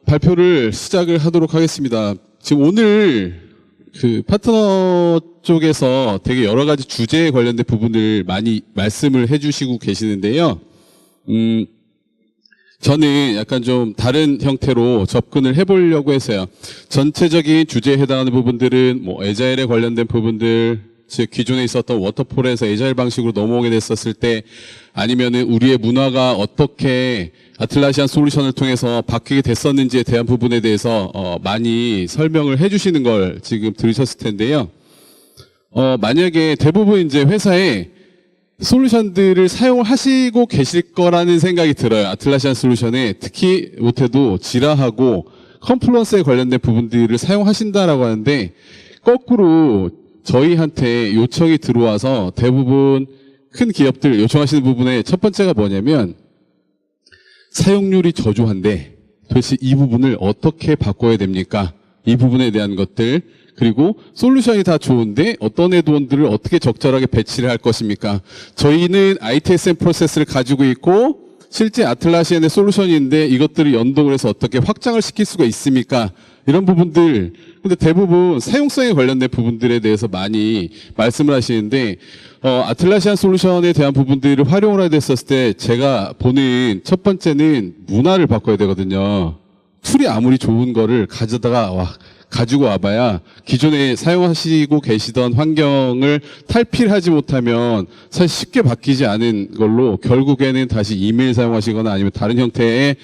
발표를 시작을 하도록 하겠습니다. 지금 오늘 파트너 쪽에서 되게 여러 가지 주제에 관련된 부분을 많이 말씀을 해주시고 계시는데요. 저는 약간 좀 다른 형태로 접근을 해보려고 했어요. 전체적인 주제에 해당하는 부분들은 에자일에 관련된 부분들, 즉 기존에 있었던 워터폴에서 에자일 방식으로 넘어오게 됐었을 때, 아니면은 우리의 문화가 어떻게 아틀라시안 솔루션을 통해서 바뀌게 됐었는지에 대한 부분에 대해서 많이 설명을 해주시는 걸 지금 들으셨을 텐데요. 만약에 대부분 이제 회사에 솔루션들을 사용하시고 계실 거라는 생각이 들어요. 아틀라시안 솔루션에 특히 못해도 지라하고 컴플런스에 관련된 부분들을 사용하신다라고 하는데, 거꾸로 저희한테 요청이 들어와서 대부분 큰 기업들 요청하시는 부분의 첫 번째가 뭐냐면, 사용률이 저조한데 도대체 이 부분을 어떻게 바꿔야 됩니까? 이 부분에 대한 것들, 그리고 솔루션이 다 좋은데 어떤 애드온들을 어떻게 적절하게 배치를 할 것입니까? 저희는 ITSM 프로세스를 가지고 있고 실제 아틀라시안의 솔루션인데 이것들을 연동을 해서 어떻게 확장을 시킬 수가 있습니까? 이런 부분들, 근데 대부분 사용성에 관련된 부분들에 대해서 많이 말씀을 하시는데, 아틀라시안 솔루션에 대한 부분들을 활용을 하게 됐었을 때 제가 보는 첫 번째는 문화를 바꿔야 되거든요. 툴이 아무리 좋은 거를 가지고 와봐야 기존에 사용하시고 계시던 환경을 탈피하지 못하면 사실 쉽게 바뀌지 않은 걸로 결국에는 다시 이메일 사용하시거나 아니면 다른 형태의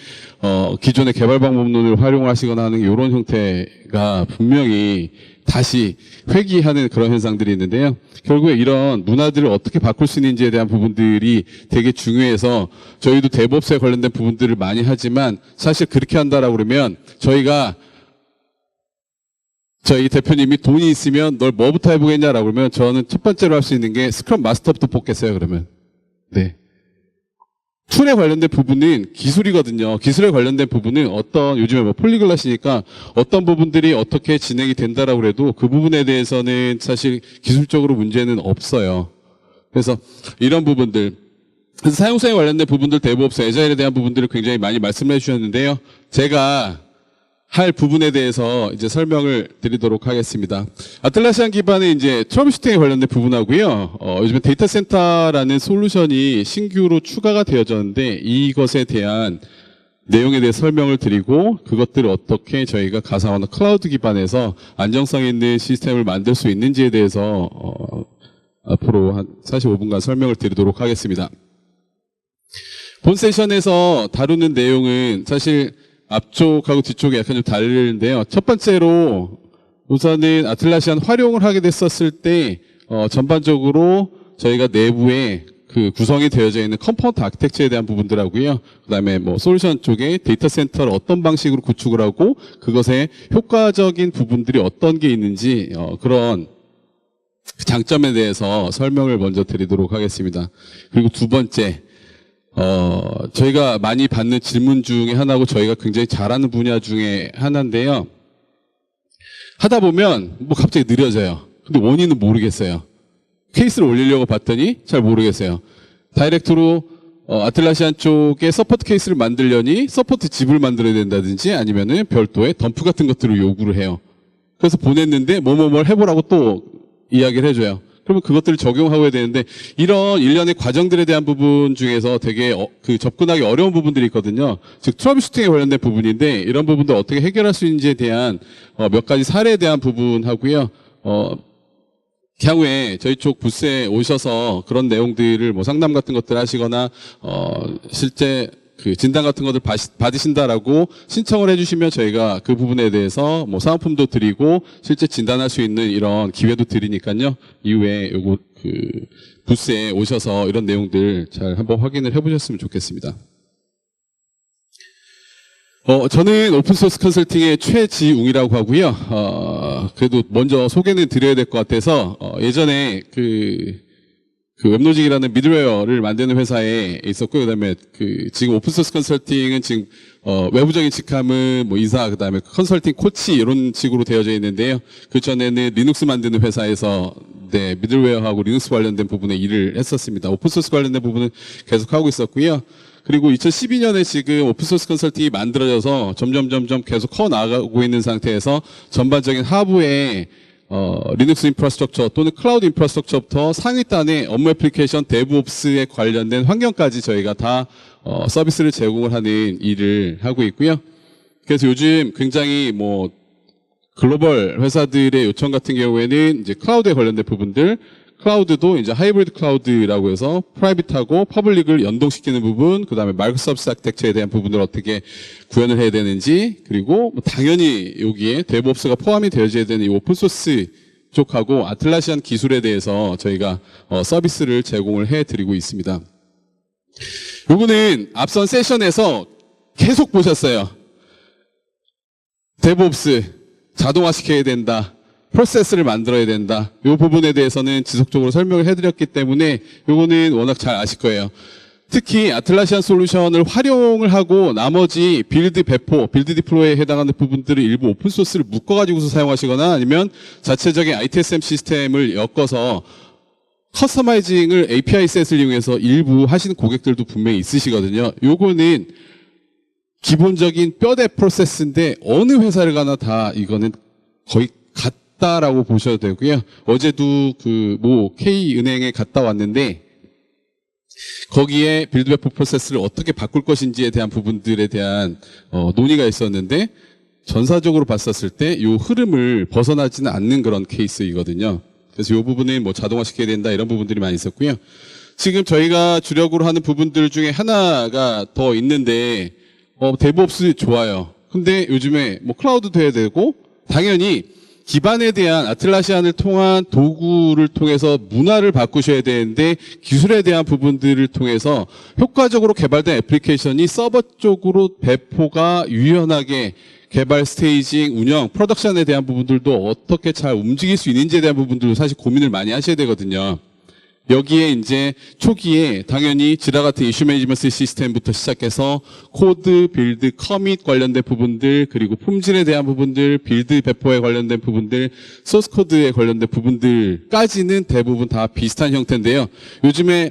기존의 개발 방법론을 활용하시거나 하는 이런 형태가 분명히 다시 회귀하는 그런 현상들이 있는데요. 결국에 이런 문화들을 어떻게 바꿀 수 있는지에 대한 부분들이 되게 중요해서 저희도 데브옵스에 관련된 부분들을 많이 하지만, 사실 그렇게 한다라고 그러면 저희 대표님이 돈이 있으면 널 뭐부터 해보겠냐라고 그러면 저는 첫 번째로 할 수 있는 게 스크럼 마스터부터 뽑겠어요, 그러면. 네. 툴에 관련된 부분은 기술이거든요. 기술에 관련된 부분은 요즘에 폴리글라시니까 어떤 부분들이 어떻게 진행이 된다라고 해도 그 부분에 대해서는 사실 기술적으로 문제는 없어요. 그래서 이런 부분들. 그래서 사용성에 관련된 부분들, 데브옵스, 에자일에 대한 부분들을 굉장히 많이 말씀을 해주셨는데요. 제가 할 부분에 대해서 이제 설명을 드리도록 하겠습니다. 아틀라시안 기반의 이제 트러블슈팅에 관련된 부분하고요. 요즘에 데이터 센터라는 솔루션이 신규로 추가가 되어졌는데 이것에 대한 내용에 대해 설명을 드리고, 그것들을 어떻게 저희가 가상화나 클라우드 기반에서 안정성 있는 시스템을 만들 수 있는지에 대해서 앞으로 한 45분간 설명을 드리도록 하겠습니다. 본 세션에서 다루는 내용은 사실 앞쪽하고 뒤쪽이 약간 좀 다르는데요. 첫 번째로 우선은 아틀라시안 활용을 하게 됐었을 때 전반적으로 저희가 내부에 구성이 되어져 있는 컴포넌트 아키텍처에 대한 부분들하고요. 그다음에 솔루션 쪽에 데이터 센터를 어떤 방식으로 구축을 하고 그것의 효과적인 부분들이 어떤 게 있는지 그런 장점에 대해서 설명을 먼저 드리도록 하겠습니다. 그리고 두 번째, 저희가 많이 받는 질문 중에 하나고 저희가 굉장히 잘하는 분야 중에 하나인데요. 하다 보면 갑자기 느려져요. 근데 원인은 모르겠어요. 케이스를 올리려고 봤더니 잘 모르겠어요. 다이렉트로 아틀라시안 쪽에 서포트 케이스를 만들려니 서포트 집을 만들어야 된다든지 아니면은 별도의 덤프 같은 것들을 요구를 해요. 그래서 보냈는데 뭘 해보라고 또 이야기를 해줘요. 그러면 그것들을 적용하고 해야 되는데, 이런 일련의 과정들에 대한 부분 중에서 되게 접근하기 어려운 부분들이 있거든요. 즉 트러블슈팅에 관련된 부분인데, 이런 부분들 어떻게 해결할 수 있는지에 대한 몇 가지 사례에 대한 부분하고요. 향후에 저희 쪽 부스에 오셔서 그런 내용들을 상담 같은 것들 하시거나 실제 진단 같은 것들 받으신다라고 신청을 해주시면 저희가 그 부분에 대해서 사은품도 드리고 실제 진단할 수 있는 이런 기회도 드리니까요. 이후에 부스에 오셔서 이런 내용들 잘 한번 확인을 해보셨으면 좋겠습니다. 저는 오픈소스 컨설팅의 최지웅이라고 하고요. 그래도 먼저 소개는 드려야 될 것 같아서 예전에 웹로직이라는 미들웨어를 만드는 회사에 있었고요. 그다음에 지금 오픈소스 컨설팅은 지금 외부적인 직함은 이사, 그다음에 컨설팅 코치 이런 식으로 되어져 있는데요. 그 전에는 리눅스 만드는 회사에서 미들웨어하고 리눅스 관련된 부분에 일을 했었습니다. 오픈소스 관련된 부분은 계속 하고 있었고요. 그리고 2012년에 지금 오픈소스 컨설팅이 만들어져서 점점 계속 커 나가고 있는 상태에서 전반적인 하부의 리눅스 인프라스트럭처 또는 클라우드 인프라스트럭처부터 상위단의 업무 애플리케이션 데브옵스에 관련된 환경까지 저희가 다 서비스를 제공을 하는 일을 하고 있고요. 그래서 요즘 굉장히 뭐 글로벌 회사들의 요청 같은 경우에는 이제 클라우드에 관련된 부분들, 클라우드도 이제 하이브리드 클라우드라고 해서 프라이빗하고 퍼블릭을 연동시키는 부분, 그 다음에 마이크로 서비스 아키텍처에 대한 부분을 어떻게 구현을 해야 되는지, 그리고 뭐 당연히 여기에 데브옵스가 포함이 되어져야 되는 이 오픈소스 쪽하고 아틀라시안 기술에 대해서 저희가 서비스를 제공을 해드리고 있습니다. 요거는 앞선 세션에서 계속 보셨어요. 데브옵스 자동화시켜야 된다. 프로세스를 만들어야 된다. 이 부분에 대해서는 지속적으로 설명을 해드렸기 때문에 요거는 워낙 잘 아실 거예요. 특히 아틀라시안 솔루션을 활용을 하고 나머지 빌드 배포, 빌드 디플로이에 해당하는 부분들을 일부 오픈소스를 묶어가지고서 사용하시거나 아니면 자체적인 ITSM 시스템을 엮어서 커스터마이징을 API 셋을 이용해서 일부 하시는 고객들도 분명히 있으시거든요. 요거는 기본적인 뼈대 프로세스인데 어느 회사를 가나 다 이거는 거의 같다라고 보셔도 되고요. 어제도 그 모 K은행에 갔다 왔는데 거기에 빌드 배포 프로세스를 어떻게 바꿀 것인지에 대한 부분들에 대한 논의가 있었는데 전사적으로 봤었을 때 이 흐름을 벗어나지는 않는 그런 케이스이거든요. 그래서 이 부분은 뭐 자동화시켜야 된다 이런 부분들이 많이 있었고요. 지금 저희가 주력으로 하는 부분들 중에 하나가 더 있는데 데브옵스 좋아요. 근데 요즘에 뭐 클라우드도 해야 되고 당연히 기반에 대한 아틀라시안을 통한 도구를 통해서 문화를 바꾸셔야 되는데 기술에 대한 부분들을 통해서 효과적으로 개발된 애플리케이션이 서버 쪽으로 배포가 유연하게 개발 스테이징, 운영, 프로덕션에 대한 부분들도 어떻게 잘 움직일 수 있는지에 대한 부분들도 사실 고민을 많이 하셔야 되거든요. 여기에 이제 초기에 당연히 지라 같은 이슈 매니지먼트 시스템부터 시작해서 코드, 빌드, 커밋 관련된 부분들, 그리고 품질에 대한 부분들, 빌드 배포에 관련된 부분들, 소스 코드에 관련된 부분들까지는 대부분 다 비슷한 형태인데요. 요즘에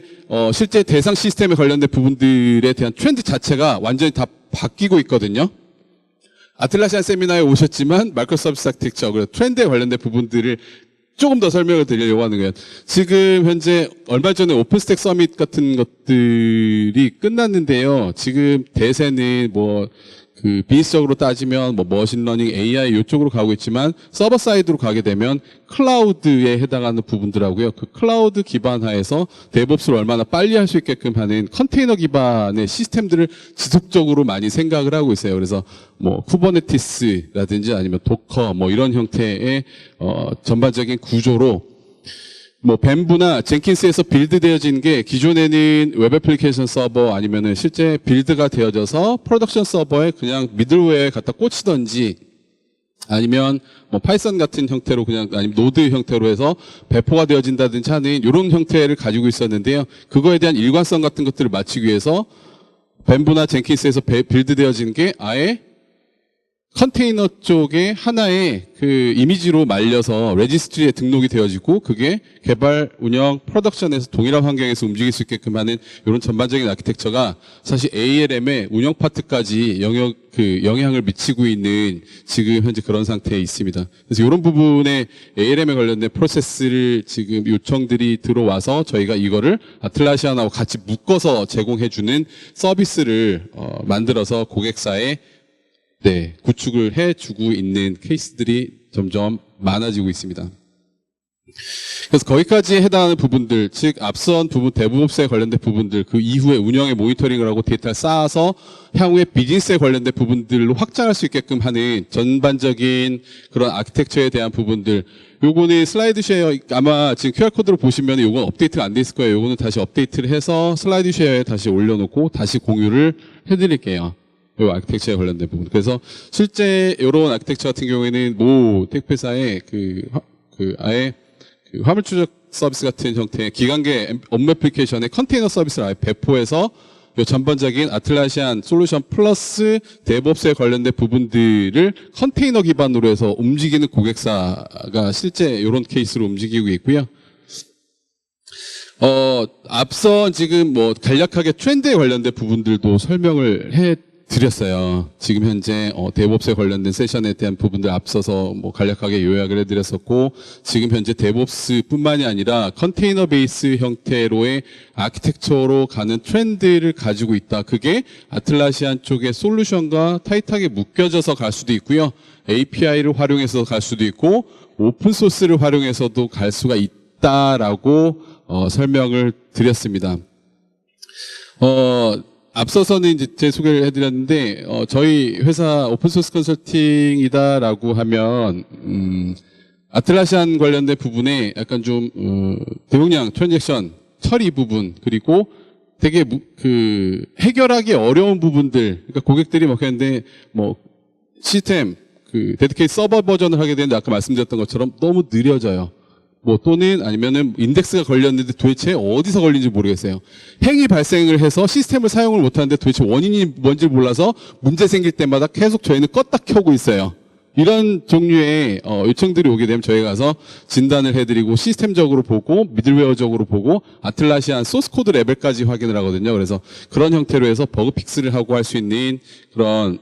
실제 대상 시스템에 관련된 부분들에 대한 트렌드 자체가 완전히 다 바뀌고 있거든요. 아틀라시안 세미나에 오셨지만 마이크로 서비스 아키텍처, 그래서 트렌드에 관련된 부분들을 조금 더 설명을 드리려고 하는 거예요. 지금 현재 얼마 전에 오픈스택 서밋 같은 것들이 끝났는데요. 지금 대세는 뭐 그 비즈적으로 따지면 뭐 머신러닝, AI 이쪽으로 가고 있지만 서버 사이드로 가게 되면 클라우드에 해당하는 부분들하고요. 그 클라우드 기반 하에서 데브옵스를 얼마나 빨리 할 수 있게끔 하는 컨테이너 기반의 시스템들을 지속적으로 많이 생각을 하고 있어요. 그래서 뭐 쿠버네티스라든지 아니면 도커 뭐 이런 형태의 전반적인 구조로 뭐 뱀부나 젠킨스에서 빌드되어진 게 기존에는 웹 애플리케이션 서버 아니면은 실제 빌드가 되어져서 프로덕션 서버에 그냥 미들웨어에 갖다 꽂히던지 아니면 뭐 파이썬 같은 형태로 그냥 아니면 노드 형태로 해서 배포가 되어진다든지 하는 이런 형태를 가지고 있었는데요. 그거에 대한 일관성 같은 것들을 맞추기 위해서 뱀부나 젠킨스에서 빌드되어진 게 아예 컨테이너 쪽에 하나의 그 이미지로 말려서 레지스트리에 등록이 되어지고 그게 개발, 운영, 프로덕션에서 동일한 환경에서 움직일 수 있게끔 하는 이런 전반적인 아키텍처가 사실 ALM의 운영 파트까지 영향을 미치고 있는 지금 현재 그런 상태에 있습니다. 그래서 이런 부분에 ALM에 관련된 프로세스를 지금 요청들이 들어와서 저희가 이거를 아틀라시안하고 같이 묶어서 제공해주는 서비스를 만들어서 고객사에 구축을 해주고 있는 케이스들이 점점 많아지고 있습니다. 그래서 거기까지 해당하는 부분들, 즉 앞선 부분 데브옵스에 관련된 부분들, 그 이후에 운영에 모니터링을 하고 데이터를 쌓아서 향후에 비즈니스에 관련된 부분들로 확장할 수 있게끔 하는 전반적인 그런 아키텍처에 대한 부분들. 요거는 슬라이드 쉐어, 아마 지금 QR코드로 보시면 요건 업데이트가 안 돼 있을 거예요. 요거는 다시 업데이트를 해서 슬라이드 쉐어에 다시 올려놓고 다시 공유를 해드릴게요. 이 아키텍처에 관련된 부분. 그래서 실제 이런 아키텍처 같은 경우에는 모 택배사의 아예 그 화물 추적 서비스 같은 형태의 기관계 업무 애플리케이션의 컨테이너 서비스를 아예 배포해서 이 전반적인 아틀라시안 솔루션 플러스 데브옵스에 관련된 부분들을 컨테이너 기반으로 해서 움직이는 고객사가 실제 이런 케이스로 움직이고 있고요. 앞서 지금 뭐 간략하게 트렌드에 관련된 부분들도 설명을 해 드렸어요. 지금 현재 데브옵스에 관련된 세션에 대한 부분들 앞서서 뭐 간략하게 요약을 해드렸었고, 지금 현재 데브옵스뿐만이 아니라 컨테이너 베이스 형태로의 아키텍처로 가는 트렌드를 가지고 있다. 그게 아틀라시안 쪽의 솔루션과 타이트하게 묶여져서 갈 수도 있고요. API를 활용해서 갈 수도 있고, 오픈 소스를 활용해서도 갈 수가 있다라고 설명을 드렸습니다. 앞서서는 이제 제 소개를 해드렸는데, 저희 회사 오픈소스 컨설팅이다라고 하면, 아틀라시안 관련된 부분에 약간 좀, 대용량 트랜잭션 처리 부분, 그리고 되게 해결하기 어려운 부분들, 그러니까 고객들이 뭐 하는데, 뭐, 시스템, 데디케이트 서버 버전을 하게 되는데 아까 말씀드렸던 것처럼 너무 느려져요. 뭐 또는 아니면은 인덱스가 걸렸는데 도대체 어디서 걸린지 모르겠어요. 행위 발생을 해서 시스템을 사용을 못하는데 도대체 원인이 뭔지 몰라서 문제 생길 때마다 계속 저희는 껐다 켜고 있어요. 이런 종류의 요청들이 오게 되면 저희가 가서 진단을 해드리고 시스템적으로 보고 미들웨어적으로 보고 아틀라시안 소스코드 레벨까지 확인을 하거든요. 그래서 그런 형태로 해서 버그 픽스를 하고 할 수 있는 그런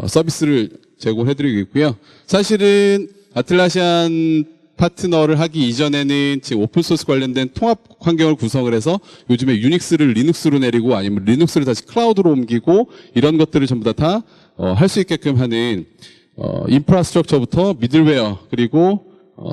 서비스를 제공해드리고 있고요. 사실은 아틀라시안 파트너를 하기 이전에는 지금 오픈소스 관련된 통합 환경을 구성을 해서 요즘에 유닉스를 리눅스로 내리고 아니면 리눅스를 다시 클라우드로 옮기고 이런 것들을 전부 다 할 수 있게끔 하는 인프라스트럭처부터 미들웨어 그리고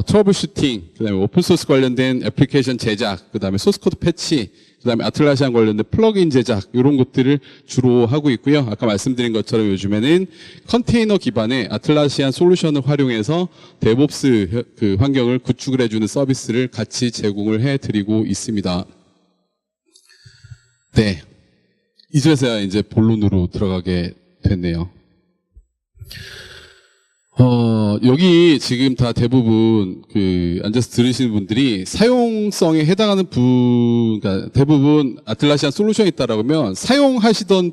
트러블 슈팅, 그다음에 오픈소스 관련된 애플리케이션 제작, 그다음에 소스코드 패치, 그다음에 아틀라시안 관련된 플러그인 제작 이런 것들을 주로 하고 있고요. 아까 말씀드린 것처럼 요즘에는 컨테이너 기반의 아틀라시안 솔루션을 활용해서 데브옵스 환경을 구축을 해주는 서비스를 같이 제공을 해드리고 있습니다. 네, 이제서야 이제 본론으로 들어가게 됐네요. 여기 지금 다 대부분 앉아서 들으시는 분들이 사용성에 해당하는 그러니까 대부분 아틀라시안 솔루션이 있다라고 하면 사용하시던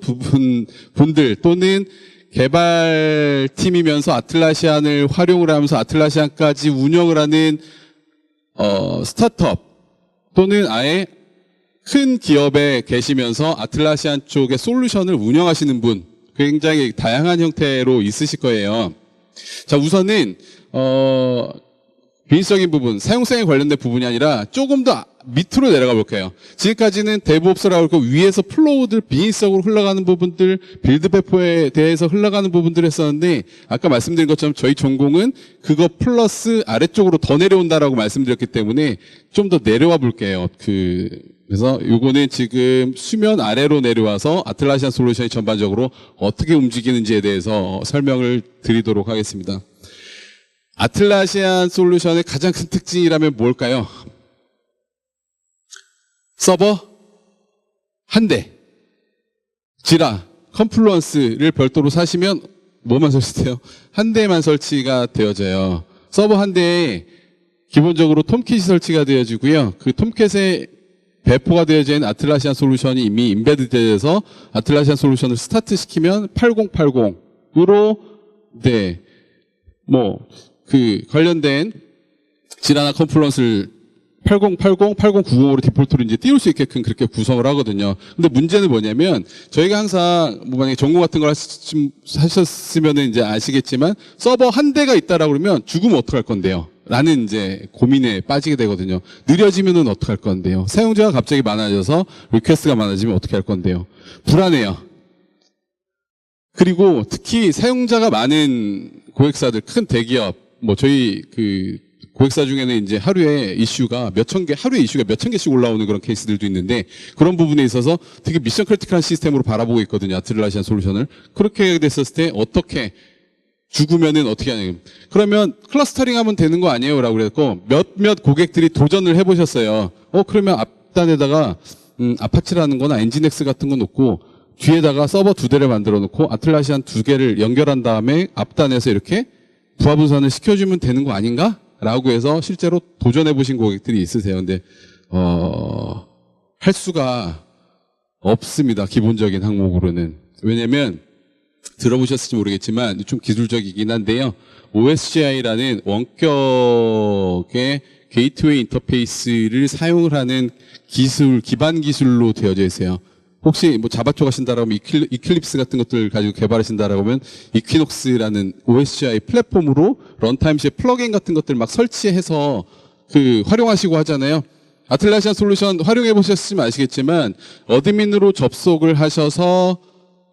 분들 또는 개발팀이면서 아틀라시안을 활용을 하면서 아틀라시안까지 운영을 하는, 스타트업 또는 아예 큰 기업에 계시면서 아틀라시안 쪽의 솔루션을 운영하시는 분 굉장히 다양한 형태로 있으실 거예요. 자, 우선은 비즈적인 부분, 사용성에 관련된 부분이 아니라 조금 더 밑으로 내려가 볼게요. 지금까지는 데브옵스라고 하고 위에서 플로우들, 비즈적으로 흘러가는 부분들, 빌드 배포에 대해서 흘러가는 부분들을 했었는데 아까 말씀드린 것처럼 저희 전공은 그거 플러스 아래쪽으로 더 내려온다라고 말씀드렸기 때문에 좀 더 내려와 볼게요. 그래서 요거는 지금 수면 아래로 내려와서 아틀라시안 솔루션이 전반적으로 어떻게 움직이는지에 대해서 설명을 드리도록 하겠습니다. 아틀라시안 솔루션의 가장 큰 특징이라면 뭘까요? 서버 한 대, 지라, 컨플루언스를 별도로 사시면 뭐만 설치돼요? 한 대만 설치가 되어져요. 서버 한 대에 기본적으로 톰킷이 설치가 되어지고요. 그 톰캣에 배포가 되어져 있는 아틀라시안 솔루션이 이미 임베드 되어서 아틀라시안 솔루션을 스타트 시키면 8080으로 관련된 지라나 컨플루언스를 8080, 8090으로 디폴트로 이제 띄울 수 있게끔 그렇게 구성을 하거든요. 근데 문제는 뭐냐면 저희가 항상 만약에 전공 같은 걸 하셨으면 이제 아시겠지만 서버 한 대가 있다라고 그러면 죽으면 어떡할 건데요? 라는 이제 고민에 빠지게 되거든요. 느려지면은 어떡할 건데요? 사용자가 갑자기 많아져서 리퀘스트가 많아지면 어떻게 할 건데요? 불안해요. 그리고 특히 사용자가 많은 고객사들, 큰 대기업, 저희 고객사 중에는 이제 하루에 이슈가 하루에 이슈가 몇천 개씩 올라오는 그런 케이스들도 있는데 그런 부분에 있어서 되게 미션 크리티컬한 시스템으로 바라보고 있거든요. 아틀라시안 솔루션을. 그렇게 됐었을 때 어떻게 죽으면은 어떻게 하냐. 그러면 클러스터링 하면 되는 거 아니에요? 라고 그랬고 몇몇 고객들이 도전을 해보셨어요. 그러면 앞단에다가 아파치라는 거나 엔진엑스 같은 거 놓고 뒤에다가 서버 2대를 만들어 놓고 아틀라시안 2개를 연결한 다음에 앞단에서 이렇게 부하 분산을 시켜주면 되는 거 아닌가? 라고 해서 실제로 도전해 보신 고객들이 있으세요. 근데 할 수가 없습니다. 기본적인 항목으로는. 왜냐면 들어보셨을지 모르겠지만 좀 기술적이긴 한데요. OSGI라는 원격의 게이트웨이 인터페이스를 사용을 하는 기반 기술로 되어져 있어요. 혹시 뭐 자바 쪽 하신다라고 하면 이클립스 같은 것들 가지고 개발하신다라고 하면 이퀴녹스라는 OSGI 플랫폼으로 런타임 시에 플러그인 같은 것들 막 설치해서 활용하시고 하잖아요. 아틀라시안 솔루션 활용해 보셨으면 아시겠지만 어드민으로 접속을 하셔서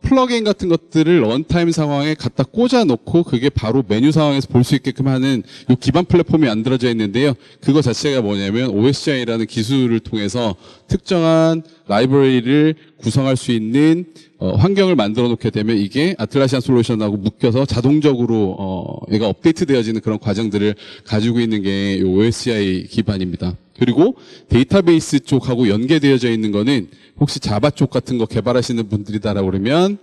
플러그인 같은 것들을 런타임 상황에 갖다 꽂아 놓고 그게 바로 메뉴 상황에서 볼 수 있게끔 하는 이 기반 플랫폼이 만들어져 있는데요. 그거 자체가 뭐냐면 OSGI라는 기술을 통해서 특정한 라이브러리를 구성할 수 있는 환경을 만들어 놓게 되면 이게 아틀라시안 솔루션하고 묶여서 자동적으로 얘가 업데이트 되어지는 그런 과정들을 가지고 있는 게 이 OSGI 기반입니다. 그리고 데이터베이스 쪽하고 연계되어져 있는 거는 혹시 자바 쪽 같은 거 개발하시는 분들이다라고 그러면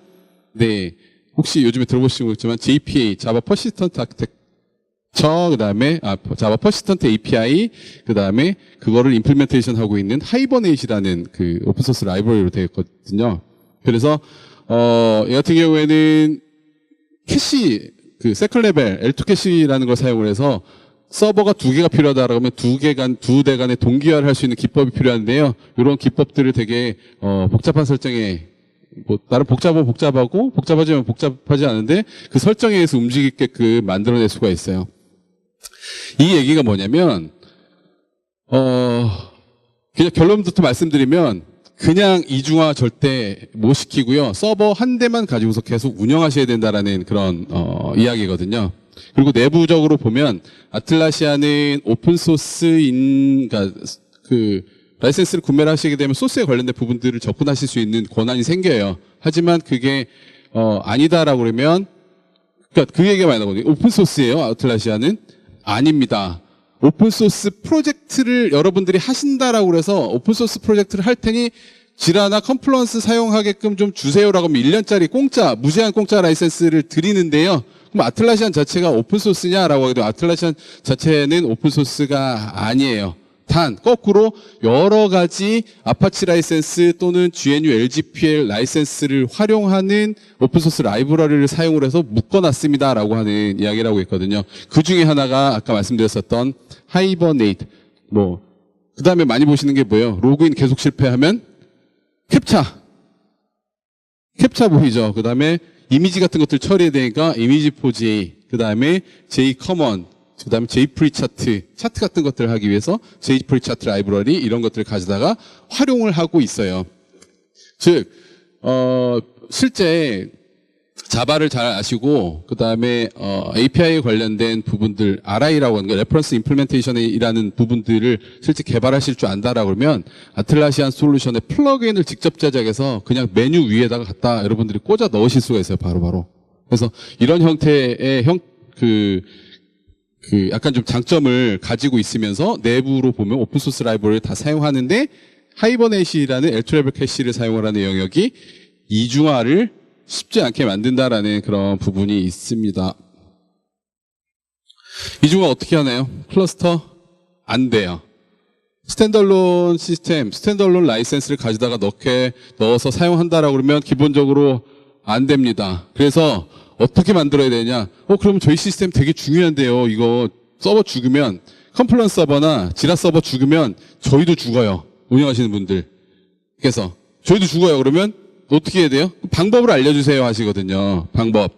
네 혹시 요즘에 들어보시면 모르겠지만 JPA 자바 퍼시스턴트 아키텍처 그다음에 자바 퍼시스턴트 API 그다음에 그거를 임플리멘테이션 하고 있는 하이버네이트라는 그 오픈소스 라이브러리로 되어 있거든요. 그래서 이 같은 경우에는 캐시 세컨 레벨 L2 캐시라는 걸 사용을 해서 서버가 2개가 필요하다라고 하면 두 대 간의 동기화를 할 수 있는 기법이 필요한데요. 이런 기법들을 되게 복잡한 설정에 나름 복잡하고 복잡하지만 복잡하지 않은데 그 설정에 의해서 움직이게끔 만들어낼 수가 있어요. 이 얘기가 뭐냐면 그냥 결론부터 말씀드리면 그냥 이중화 절대 못 시키고요. 서버 한 대만 가지고서 계속 운영하셔야 된다라는 그런 이야기거든요. 그리고 내부적으로 보면 아틀라시아는 오픈소스인 그러니까 라이센스를 구매를 하시게 되면 소스에 관련된 부분들을 접근하실 수 있는 권한이 생겨요. 하지만 그게 아니다라고 그러면 그러니까 그 얘기가 많이 나거든요. 오픈소스예요. 아틀라시아는 아닙니다. 오픈소스 프로젝트를 여러분들이 하신다라고 그래서 오픈소스 프로젝트를 할 테니 지라나 컴플런스 사용하게끔 좀 주세요라고 하면 1년짜리 무제한 공짜 라이센스를 드리는데요. 그럼 아틀라시안 자체가 오픈소스냐라고 하기도 아틀라시안 자체는 오픈소스가 아니에요. 단 거꾸로 여러 가지 아파치 라이센스 또는 GNU LGPL 라이센스를 활용하는 오픈소스 라이브러리를 사용을 해서 묶어놨습니다라고 하는 이야기라고 있거든요. 그 중에 하나가 아까 말씀드렸었던 하이버네이트 그 다음에 많이 보시는 게 뭐예요? 로그인 계속 실패하면 캡차 보이죠? 그 다음에 이미지 같은 것들 처리해야 되니까 이미지 포지, 그 다음에 JCommon, 그 다음에 JFree 차트 같은 것들을 하기 위해서 JFree 차트 라이브러리 이런 것들을 가져다가 활용을 하고 있어요. 즉, 실제 자바를 잘 아시고 그 다음에 API에 관련된 부분들 RI라고 하는 거 레퍼런스 임플리멘테이션이라는 부분들을 실제 개발하실 줄 안다라고 그러면 아틀라시안 솔루션의 플러그인을 직접 제작해서 그냥 메뉴 위에다가 갖다 여러분들이 꽂아 넣으실 수가 있어요. 바로바로. 그래서 이런 형태의 약간 좀 장점을 가지고 있으면서 내부로 보면 오픈소스 라이브러리를 다 사용하는데 하이버넷이라는 L2 레벨 캐시를 사용을 하는 영역이 이중화를 쉽지 않게 만든다라는 그런 부분이 있습니다. 이중화 어떻게 하나요? 클러스터 안 돼요. 스탠더론 시스템, 스탠더론 라이센스를 가져다가 넣어서 사용한다라고 그러면 기본적으로 안 됩니다. 그래서 어떻게 만들어야 되냐? 그러면 저희 시스템 되게 중요한데요. 이거 서버 죽으면 컴플런스 서버나 지라 서버 죽으면 저희도 죽어요. 운영하시는 분들. 그래서 저희도 죽어요. 그러면 어떻게 해야 돼요? 방법을 알려주세요 하시거든요. 방법.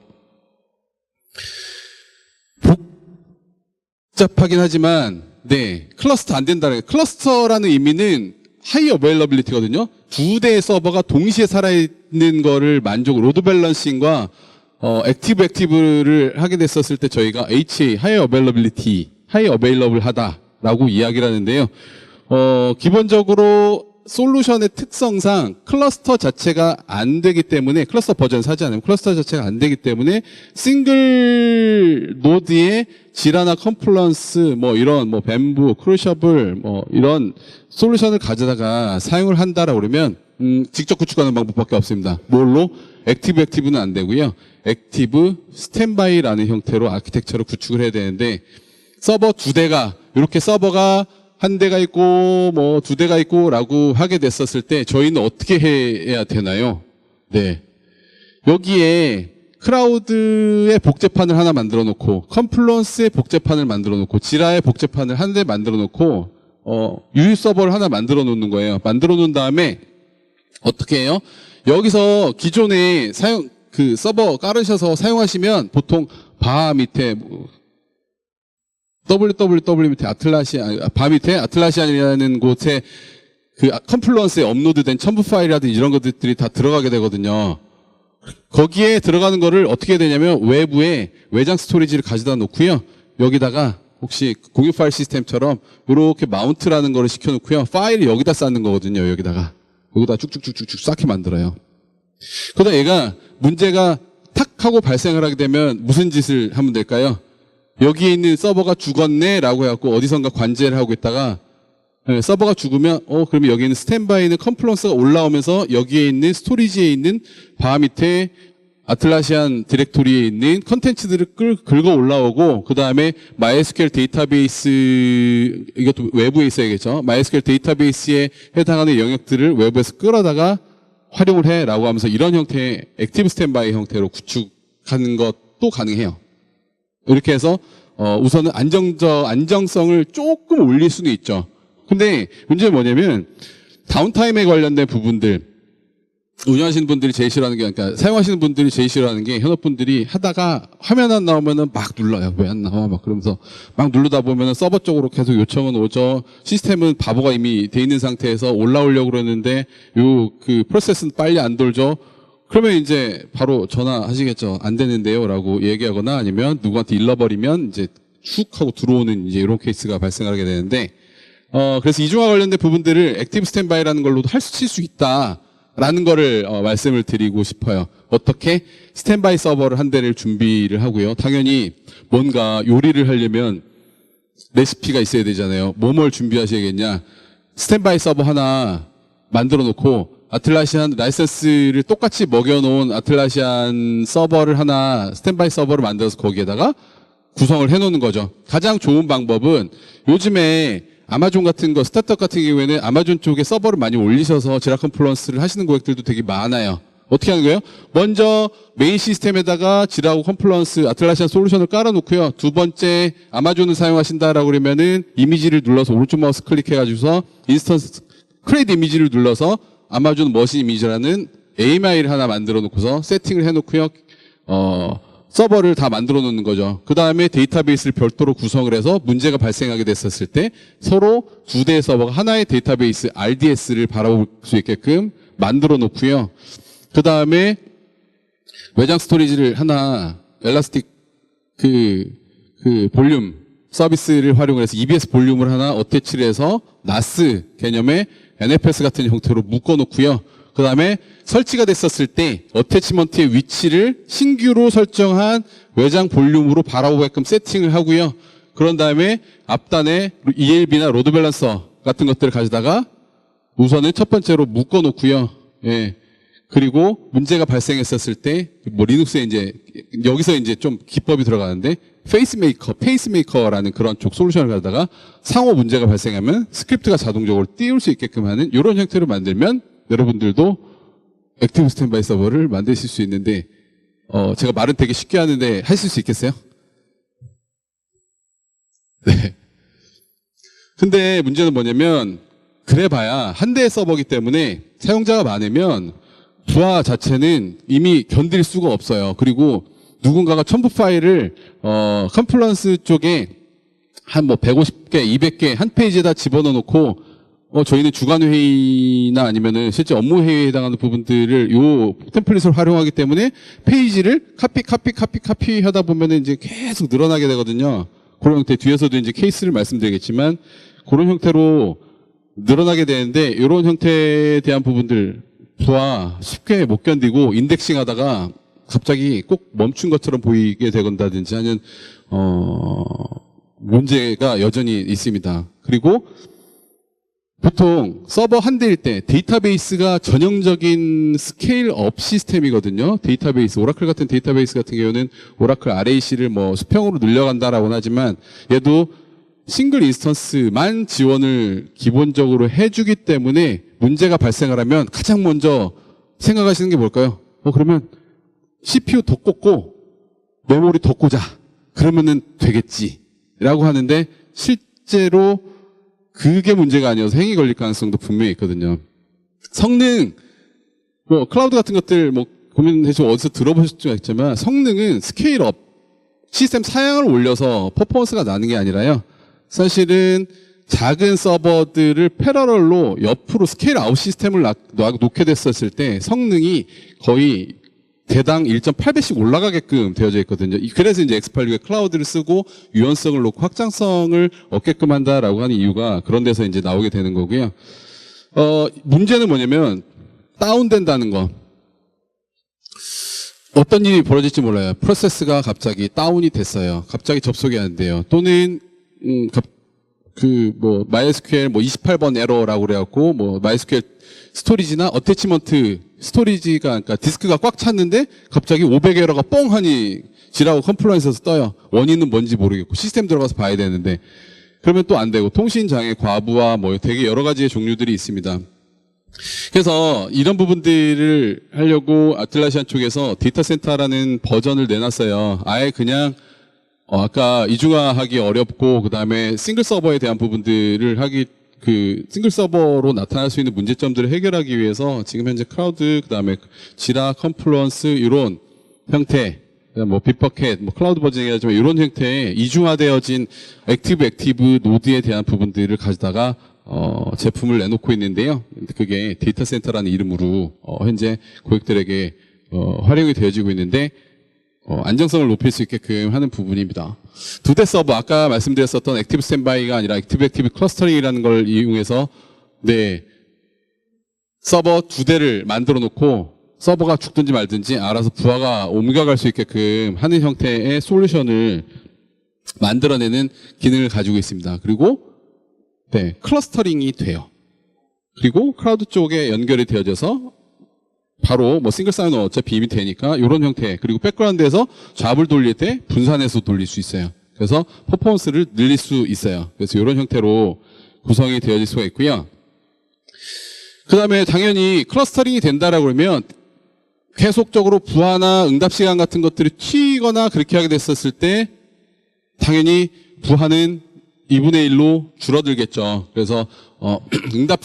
복잡하긴 하지만 네 클러스터 안 된다는 클러스터라는 의미는 하이 어베일러빌리티거든요. 두 대의 서버가 동시에 살아있는 거를 로드 밸런싱과 액티브를 하게 됐었을 때 저희가 HA, 하이 어베일러블 하다라고 이야기를 하는데요. 기본적으로 솔루션의 특성상 클러스터 자체가 안 되기 때문에 클러스터 버전 사지 않으면 클러스터 자체가 안 되기 때문에 싱글 노드의 지라나 컴플런스 이런 뱀부, 크루셔블 이런 솔루션을 가져다가 사용을 한다라고 그러면 직접 구축하는 방법밖에 없습니다. 뭘로? 액티브는 안 되고요. 액티브 스탠바이라는 형태로 아키텍처를 구축을 해야 되는데 서버 두 대가 이렇게 서버가 한 대가 있고 두 대가 있고 라고 하게 됐었을 때 저희는 어떻게 해야 되나요? 네. 여기에 크라우드의 복제판을 하나 만들어 놓고, 컨플루언스의 복제판을 만들어 놓고, 지라의 복제판을 한 대 만들어 놓고, 유유 서버를 하나 만들어 놓는 거예요. 만들어 놓은 다음에, 어떻게 해요? 여기서 기존에 그 서버 깔으셔서 사용하시면 보통 바 밑에, www 밑에 바 밑에 아틀라시안이라는 곳에 그 컨플루언스에 업로드된 첨부 파일이라든지 이런 것들이 다 들어가게 되거든요. 거기에 들어가는 거를 어떻게 해야 되냐면 외부에 외장 스토리지를 가져다 놓고요. 여기다가 혹시 공유 파일 시스템처럼 이렇게 마운트라는 거를 시켜놓고요. 파일을 여기다 쌓는 거거든요. 여기다 쭉쭉쭉쭉 쌓게 만들어요. 그러다 얘가 문제가 탁 하고 발생을 하게 되면 무슨 짓을 하면 될까요? 여기에 있는 서버가 죽었네 라고 해갖고 어디선가 관제를 하고 있다가 서버가 죽으면 그러면 여기 있는 스탠바이는 컨플루언스가 올라오면서 여기에 있는 스토리지에 있는 바 밑에 아틀라시안 디렉토리에 있는 컨텐츠들을 긁어 올라오고 그 다음에 MySQL 데이터베이스 이것도 외부에 있어야겠죠. MySQL 데이터베이스에 해당하는 영역들을 외부에서 끌어다가 활용을 해라고 하면서 이런 형태의 액티브 스탠바이 형태로 구축하는 것도 가능해요. 이렇게 해서 우선은 안정성을 조금 올릴 수는 있죠. 근데 문제는 뭐냐면 다운타임에 관련된 부분들 운영하시는 분들이 제일 싫어하는 게 그러니까 사용하시는 분들이 제일 싫어하는 게 현업분들이 하다가 화면 안 나오면은 막 눌러요. 왜 안 나와? 막 그러면서 막 누르다 보면은 서버 쪽으로 계속 요청은 오죠. 시스템은 바보가 이미 돼 있는 상태에서 올라오려고 그러는데 그 프로세스는 빨리 안 돌죠. 그러면 이제 바로 전화하시겠죠. 안 되는데요. 라고 얘기하거나 아니면 누구한테 잃어버리면 이제 슉 하고 들어오는 이제 이런 케이스가 발생하게 되는데 그래서 이중화 관련된 부분들을 액티브 스탠바이라는 걸로도 칠 수 있다라는 거를 말씀을 드리고 싶어요. 어떻게? 스탠바이 서버를 한 대를 준비를 하고요. 당연히 뭔가 요리를 하려면 레시피가 있어야 되잖아요. 뭘 준비하셔야겠냐. 스탠바이 서버 하나 만들어 놓고 아틀라시안 라이센스를 똑같이 먹여놓은 아틀라시안 서버를 하나 스탠바이 서버를 만들어서 거기에다가 구성을 해놓는 거죠. 가장 좋은 방법은 요즘에 아마존 같은 거, 스타트업 같은 경우에는 아마존 쪽에 서버를 많이 올리셔서 지라 컨플루언스를 하시는 고객들도 되게 많아요. 어떻게 하는 거예요? 먼저 메인 시스템에다가 지라하고 컨플루언스 아틀라시안 솔루션을 깔아놓고요. 두 번째 아마존을 사용하신다라고 그러면은 이미지를 눌러서 오른쪽 마우스 클릭해가지고서 인스턴스 크레이트 이미지를 눌러서 아마존 머신 이미지라는 AMI를 하나 만들어 놓고서 세팅을 해놓고요. 서버를 다 만들어 놓는 거죠. 그 다음에 데이터베이스를 별도로 구성을 해서 문제가 발생하게 됐었을 때 서로 두 대의 서버가 하나의 데이터베이스 RDS를 바라볼 수 있게끔 만들어 놓고요. 그 다음에 외장 스토리지를 하나 엘라스틱 그 볼륨 서비스를 활용해서 EBS 볼륨을 하나 어태치를 해서 NAS 개념의 NFS 같은 형태로 묶어 놓고요. 그 다음에 설치가 됐었을 때 어태치먼트의 위치를 신규로 설정한 외장 볼륨으로 바라보게끔 세팅을 하고요. 그런 다음에 앞단에 ELB나 로드 밸런서 같은 것들을 가져다가 우선은 첫 번째로 묶어 놓고요. 예. 그리고 문제가 발생했었을 때 리눅스에 이제 여기서 이제 좀 기법이 들어가는데 페이스메이커라는 그런 쪽 솔루션을 가져다가 상호 문제가 발생하면 스크립트가 자동적으로 띄울 수 있게끔 하는 이런 형태로 만들면 여러분들도 액티브 스탠바이 서버를 만드실 수 있는데 제가 말은 되게 쉽게 하는데 하실 수 있겠어요? 네. 근데 문제는 뭐냐면 그래봐야 한 대의 서버이기 때문에 사용자가 많으면 부하 자체는 이미 견딜 수가 없어요. 그리고 누군가가 첨부 파일을 컨플루언스 쪽에 한 150개, 200개 한 페이지에다 집어넣어 놓고 저희는 주간 회의나 아니면은 실제 업무 회의에 해당하는 부분들을 요 템플릿을 활용하기 때문에 페이지를 카피 하다 보면은 이제 계속 늘어나게 되거든요. 그런 형태 뒤에서도 이제 케이스를 말씀드리겠지만 그런 형태로 늘어나게 되는데 이런 형태에 대한 부분들 부하 쉽게 못 견디고 인덱싱 하다가 갑자기 꼭 멈춘 것처럼 보이게 되건다든지 하는 문제가 여전히 있습니다. 그리고 보통 서버 한 대일 때 데이터베이스가 전형적인 스케일업 시스템이거든요. 데이터베이스, 오라클 같은 데이터베이스 같은 경우는 오라클 RAC를 수평으로 늘려간다라고는 하지만 얘도 싱글 인스턴스만 지원을 기본적으로 해주기 때문에 문제가 발생을 하면 가장 먼저 생각하시는 게 뭘까요? 그러면 CPU 더 꽂고 메모리 더 꽂아. 그러면은 되겠지라고 하는데 실제로 그게 문제가 아니어서 행위 걸릴 가능성도 분명히 있거든요. 성능, 뭐 클라우드 같은 것들 뭐 고민해서 어디서 들어보실 수가 있지만 성능은 스케일업, 시스템 사양을 올려서 퍼포먼스가 나는 게 아니라요. 사실은 작은 서버들을 패러럴로 옆으로 스케일 아웃 시스템을 놓게 됐었을 때 성능이 거의 대당 1.8배씩 올라가게끔 되어져 있거든요. 그래서 이제 X86의 클라우드를 쓰고 유연성을 놓고 확장성을 얻게끔 한다라고 하는 이유가 그런 데서 이제 나오게 되는 거고요. 문제는 뭐냐면 다운된다는 거. 어떤 일이 벌어질지 몰라요. 프로세스가 갑자기 다운이 됐어요. 갑자기 접속이 안 돼요. 또는 MySQL 28번 에러라고 그래갖고 MySQL 스토리지나 어태치먼트 스토리지가 그러니까 디스크가 꽉 찼는데 갑자기 500 에러가 뻥 하니 지라고 컴플라이언스에서 떠요. 원인은 뭔지 모르겠고 시스템 들어가서 봐야 되는데 그러면 또 안 되고 통신 장애 과부하 되게 여러 가지의 종류들이 있습니다. 그래서 이런 부분들을 하려고 아틀라시안 쪽에서 데이터 센터라는 버전을 내놨어요. 아예 그냥 아까 이중화하기 어렵고 그다음에 싱글 서버에 대한 부분들을 싱글 서버로 나타날 수 있는 문제점들을 해결하기 위해서 지금 현재 클라우드 그다음에 지라 컴플루언스 이런 형태 빅버켓 클라우드 버전이라지만 이런 형태의 이중화되어진 액티브 노드에 대한 부분들을 가져다가 제품을 내놓고 있는데요. 그게 데이터 센터라는 이름으로 현재 고객들에게 활용이 되어지고 있는데 안정성을 높일 수 있게끔 하는 부분입니다. 2대 서버, 아까 말씀드렸었던 액티브 스탠바이가 아니라 액티브 클러스터링이라는 걸 이용해서 서버 2대를 만들어 놓고 서버가 죽든지 말든지 알아서 부하가 옮겨갈 수 있게끔 하는 형태의 솔루션을 만들어내는 기능을 가지고 있습니다. 그리고 클러스터링이 돼요. 그리고 클라우드 쪽에 연결이 되어져서 바로 싱글 사인은 어차피 이미 되니까 이런 형태 그리고 백그라운드에서 잡을 돌릴 때 분산해서 돌릴 수 있어요. 그래서 퍼포먼스를 늘릴 수 있어요. 그래서 이런 형태로 구성이 되어질 수가 있고요. 그 다음에 당연히 클러스터링이 된다라고 그러면 계속적으로 부하나 응답 시간 같은 것들이 튀거나 그렇게 하게 됐었을 때 당연히 부하는 2분의 1로 줄어들겠죠. 그래서 응답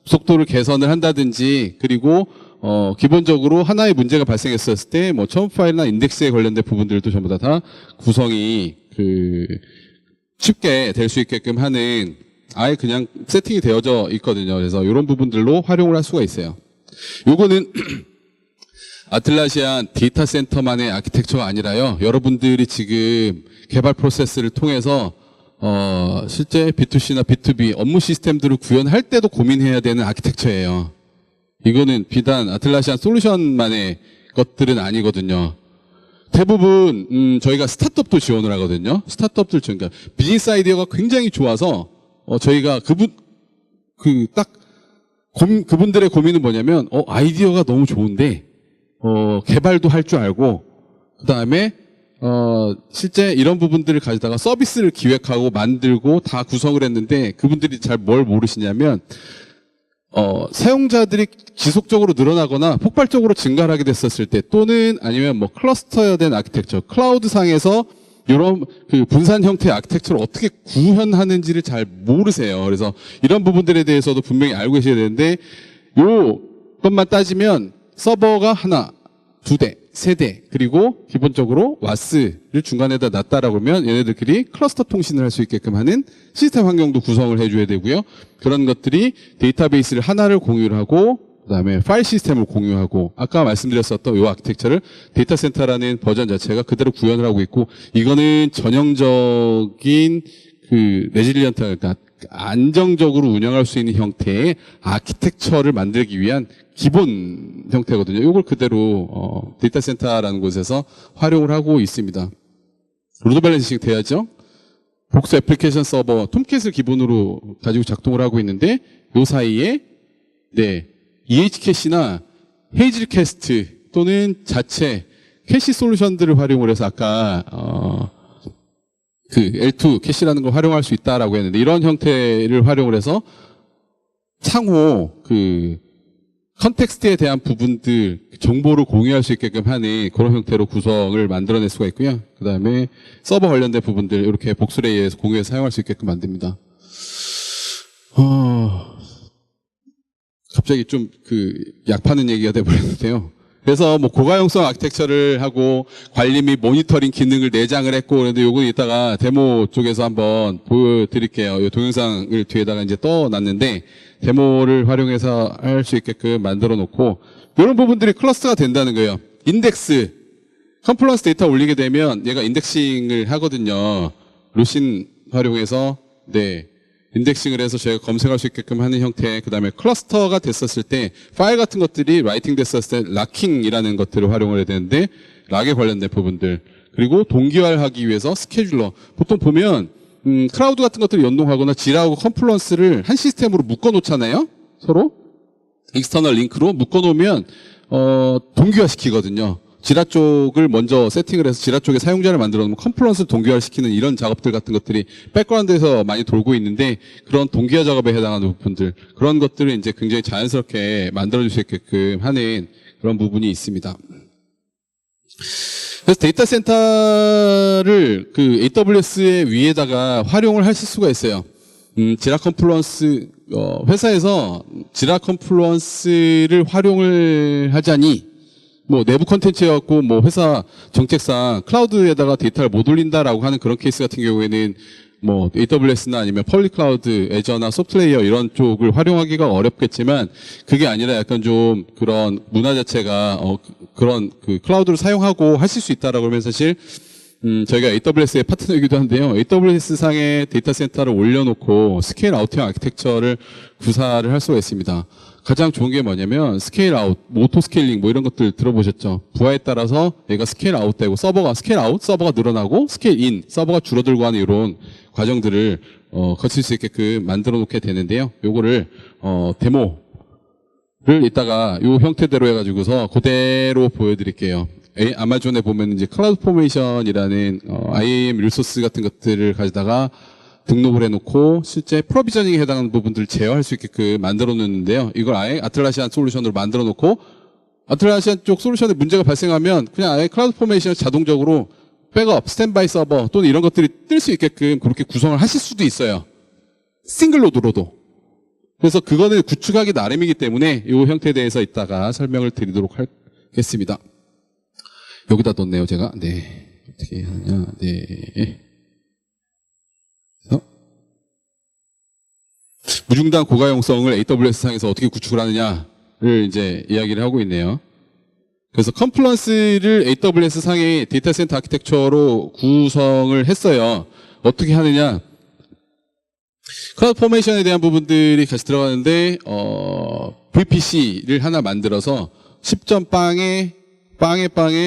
속도를 개선을 한다든지 그리고 기본적으로 하나의 문제가 발생했었을 때 처음 파일이나 인덱스에 관련된 부분들도 전부 다 구성이 쉽게 될 수 있게끔 하는 아예 그냥 세팅이 되어져 있거든요. 그래서 이런 부분들로 활용을 할 수가 있어요. 요거는 아틀라시안 데이터 센터만의 아키텍처가 아니라요. 여러분들이 지금 개발 프로세스를 통해서 실제 B2C나 B2B 업무 시스템들을 구현할 때도 고민해야 되는 아키텍처예요. 이거는 비단 아틀라시안 솔루션만의 것들은 아니거든요. 대부분 저희가 스타트업도 지원을 하거든요. 스타트업들 그러니까 비즈니스 아이디어가 굉장히 좋아서 저희가 그분들의 고민은 뭐냐면 아이디어가 너무 좋은데 개발도 할 줄 알고 그다음에 실제 이런 부분들을 가져다가 서비스를 기획하고 만들고 다 구성을 했는데 그분들이 잘 뭘 모르시냐면 사용자들이 지속적으로 늘어나거나 폭발적으로 증가를 하게 됐었을 때 또는 아니면 클러스터화된 아키텍처 클라우드 상에서 이런 분산 형태의 아키텍처를 어떻게 구현하는지를 잘 모르세요. 그래서 이런 부분들에 대해서도 분명히 알고 계셔야 되는데 요것만 따지면 서버가 하나, 2대, 3대 그리고 기본적으로 와스를 중간에다 놨다라고 하면 얘네들끼리 클러스터 통신을 할 수 있게끔 하는 시스템 환경도 구성을 해줘야 되고요. 그런 것들이 데이터베이스를 하나를 공유를 하고 그다음에 파일 시스템을 공유하고 아까 말씀드렸었던 이 아키텍처를 데이터 센터라는 버전 자체가 그대로 구현을 하고 있고 이거는 전형적인 레질리언트 그러니까 안정적으로 운영할 수 있는 형태의 아키텍처를 만들기 위한 기본 형태거든요. 이걸 그대로 데이터 센터라는 곳에서 활용을 하고 있습니다. 로드 밸런싱 돼야죠. 복수 애플리케이션 서버 톰캣을 기본으로 가지고 작동을 하고 있는데 이 사이에 EH 캐시나 헤이즐 캐스트 또는 자체 캐시 솔루션들을 활용을 해서 아까 L2 캐시라는 걸 활용할 수 있다라고 했는데 이런 형태를 활용을 해서 상호 컨텍스트에 대한 부분들, 정보를 공유할 수 있게끔 하는 그런 형태로 구성을 만들어낼 수가 있고요. 그 다음에 서버 관련된 부분들 이렇게 복술에 의해서 공유해서 사용할 수 있게끔 만듭니다. 갑자기 좀 약 파는 얘기가 돼버렸는데요. 그래서 뭐 고가용성 아키텍처를 하고 관리 및 모니터링 기능을 내장을 했고, 그런데 요거 이따가 데모 쪽에서 한번 보여드릴게요. 이 동영상을 뒤에다가 이제 떠놨는데 데모를 활용해서 할 수 있게끔 만들어 놓고, 이런 부분들이 클러스터가 된다는 거예요. 인덱스, 컴플런스 데이터 올리게 되면 얘가 인덱싱을 하거든요. 루신 활용해서, 네. 인덱싱을 해서 저희가 검색할 수 있게끔 하는 형태, 그 다음에 클러스터가 됐었을 때 파일 같은 것들이 라이팅 됐었을 때 락킹이라는 것들을 활용을 해야 되는데 락에 관련된 부분들, 그리고 동기화하기 위해서 스케줄러, 보통 보면 크라우드 같은 것들을 연동하거나 지라하고 컴플런스를 한 시스템으로 묶어 놓잖아요. 서로 익스터널 링크로 묶어 놓으면 동기화 시키거든요. 지라 쪽을 먼저 세팅을 해서 지라 쪽에 사용자를 만들어 놓으면 컴플런스를 동기화를 시키는 이런 작업들 같은 것들이 백그라운드에서 많이 돌고 있는데, 그런 동기화 작업에 해당하는 부분들, 그런 것들을 이제 굉장히 자연스럽게 만들어 줄 수 있게끔 하는 그런 부분이 있습니다. 그래서 데이터 센터를 AWS의 위에다가 활용을 하실 수가 있어요. 지라 컴플런스, 회사에서 지라 컴플런스를 활용을 하자니, 뭐 내부 컨텐츠였고 뭐 회사 정책상 클라우드에다가 데이터를 못 올린다라고 하는 그런 케이스 같은 경우에는 뭐 AWS나 아니면 퍼블릭 클라우드, 애저나 소프트웨어 이런 쪽을 활용하기가 어렵겠지만, 그게 아니라 약간 좀 그런 문화 자체가 그런 클라우드를 사용하고 하실 수 있다라고 하면 사실 저희가 AWS의 파트너이기도 한데요. AWS 상에 데이터 센터를 올려놓고 스케일 아웃형 아키텍처를 구사를 할 수가 있습니다. 가장 좋은 게 뭐냐면 스케일 아웃, 오토 스케일링 뭐 이런 것들 들어보셨죠? 부하에 따라서 얘가 스케일 아웃 되고 서버가 스케일 아웃, 서버가 늘어나고 스케일 인, 서버가 줄어들고 하는 이런 과정들을 거칠 수 있게끔 만들어 놓게 되는데요. 요거를 데모를 이따가 요 형태대로 해가지고서 그대로 보여드릴게요. 아마존에 보면 이제 클라우드 포메이션이라는 IAM 리소스 같은 것들을 가지다가 등록을 해놓고 실제 프로비저닝에 해당하는 부분들을 제어할 수 있게끔 만들어 놓는데요. 이걸 아예 아틀라시안 솔루션으로 만들어 놓고, 아틀라시안 쪽 솔루션에 문제가 발생하면 그냥 아예 클라우드 포메이션을 자동적으로 백업, 스탠바이 서버 또는 이런 것들이 뜰 수 있게끔 그렇게 구성을 하실 수도 있어요. 싱글 노드로도. 그래서 그거는 구축하기 나름이기 때문에 이 형태에 대해서 이따가 설명을 드리도록 하겠습니다. 여기다 뒀네요, 제가. 네. 어떻게 하느냐. 네. 무중단 고가용성을 AWS 상에서 어떻게 구축을 하느냐를 이제 이야기를 하고 있네요. 그래서 컴플런스를 AWS 상의 데이터 센터 아키텍처로 구성을 했어요. 어떻게 하느냐. 클라우드 포메이션에 대한 부분들이 같이 들어가는데, VPC를 하나 만들어서 10.빵에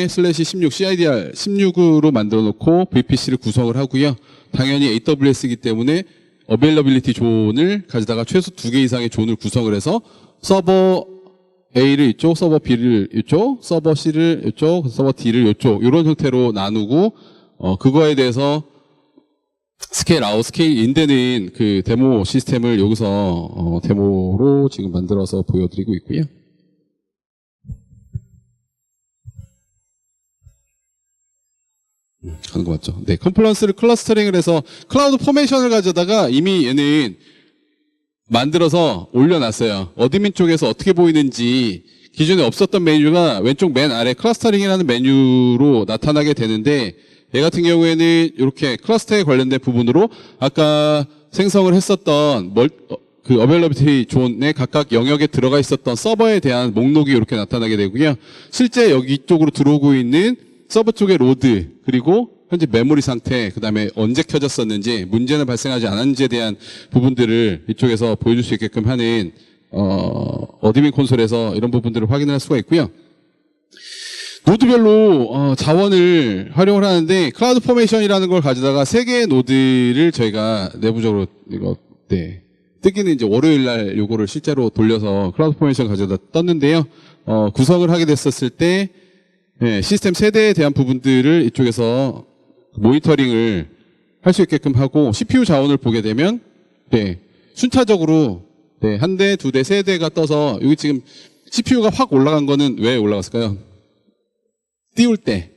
슬래시 16 CIDR 16으로 만들어 놓고 VPC를 구성을 하고요. 당연히 AWS이기 때문에 어베일러빌리티 존을 가지다가 최소 2개 이상의 존을 구성을 해서 서버 A를 이쪽, 서버 B를 이쪽, 서버 C를 이쪽, 서버 D를 이쪽, 이런 형태로 나누고 그거에 대해서 스케일 아웃, 스케일 인 되는 그 데모 시스템을 여기서 데모로 지금 만들어서 보여드리고 있고요. 가는 거 맞죠? 네, 컴플런스를 클러스터링을 해서 클라우드 포메이션을 가져다가 이미 얘는 만들어서 올려놨어요. 어드민 쪽에서 어떻게 보이는지 기존에 없었던 메뉴가 왼쪽 맨 아래 클러스터링이라는 메뉴로 나타나게 되는데, 얘 같은 경우에는 이렇게 클러스터에 관련된 부분으로 아까 생성을 했었던 그 어베일러비티 존의 각각 영역에 들어가 있었던 서버에 대한 목록이 이렇게 나타나게 되고요. 실제 여기 이쪽으로 들어오고 있는 서버 쪽의 로드, 그리고 현재 메모리 상태, 그 다음에 언제 켜졌었는지, 문제는 발생하지 않았는지에 대한 부분들을 이쪽에서 보여줄 수 있게끔 하는 어드민 콘솔에서 이런 부분들을 확인을 할 수가 있고요. 노드별로 자원을 활용을 하는데, 클라우드 포메이션이라는 걸 가지다가 3개의 노드를 저희가 내부적으로 뜨기는 이제 월요일 날 요거를 실제로 돌려서 클라우드 포메이션 가져다 떴는데요. 구성을 하게 됐었을 때 시스템 세대에 대한 부분들을 이쪽에서 모니터링을 할 수 있게끔 하고, CPU 자원을 보게 되면 순차적으로 한 대, 2대, 3대가 떠서, 여기 지금 CPU가 확 올라간 거는 왜 올라갔을까요? 띄울 때.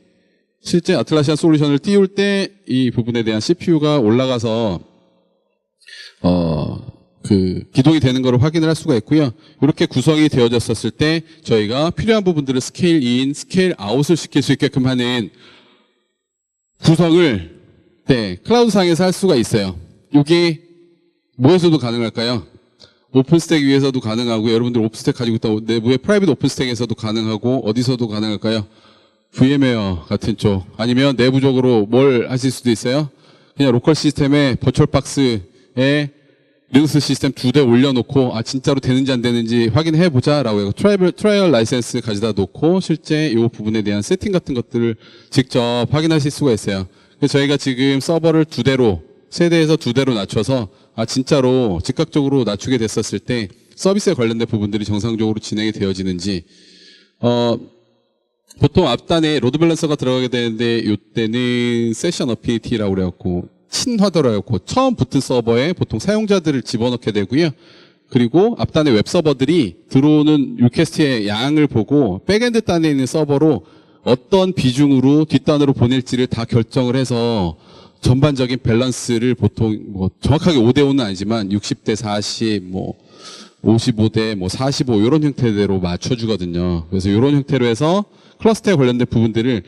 실제 아틀라시안 솔루션을 띄울 때 이 부분에 대한 CPU가 올라가서 기동이 되는 것을 확인을 할 수가 있고요. 이렇게 구성이 되어졌었을 때 저희가 필요한 부분들을 스케일 인, 스케일 아웃을 시킬 수 있게끔 하는 구성을 클라우드상에서 할 수가 있어요. 이게 뭐에서도 가능할까요? 오픈스택 위에서도 가능하고, 여러분들 오픈스택 가지고 있다 내부의 프라이빗 오픈스택에서도 가능하고, 어디서도 가능할까요? VM웨어 같은 쪽, 아니면 내부적으로 뭘 하실 수도 있어요? 그냥 로컬 시스템에 버추얼박스에 리눅스 시스템 2대 올려놓고 진짜로 되는지 안 되는지 확인해 보자라고 해서 트라이얼 라이센스 가져다 놓고 실제 이 부분에 대한 세팅 같은 것들을 직접 확인하실 수가 있어요. 그래서 저희가 지금 서버를 2대로, 세대에서 2대로 낮춰서 진짜로 즉각적으로 낮추게 됐었을 때 서비스에 관련된 부분들이 정상적으로 진행이 되어지는지, 보통 앞단에 로드 밸런서가 들어가게 되는데 이때는 세션 어피니티라고 그래갖고 친화도라고 해갖고 처음 붙은 서버에 보통 사용자들을 집어넣게 되고요. 그리고 앞단의 웹 서버들이 들어오는 리퀘스트의 양을 보고 백엔드 단에 있는 서버로 어떤 비중으로 뒷단으로 보낼지를 다 결정을 해서 전반적인 밸런스를 보통 정확하게 5대5는 아니지만 60대 40, 55대 45 이런 형태대로 맞춰주거든요. 그래서 이런 형태로 해서 클러스터에 관련된 부분들을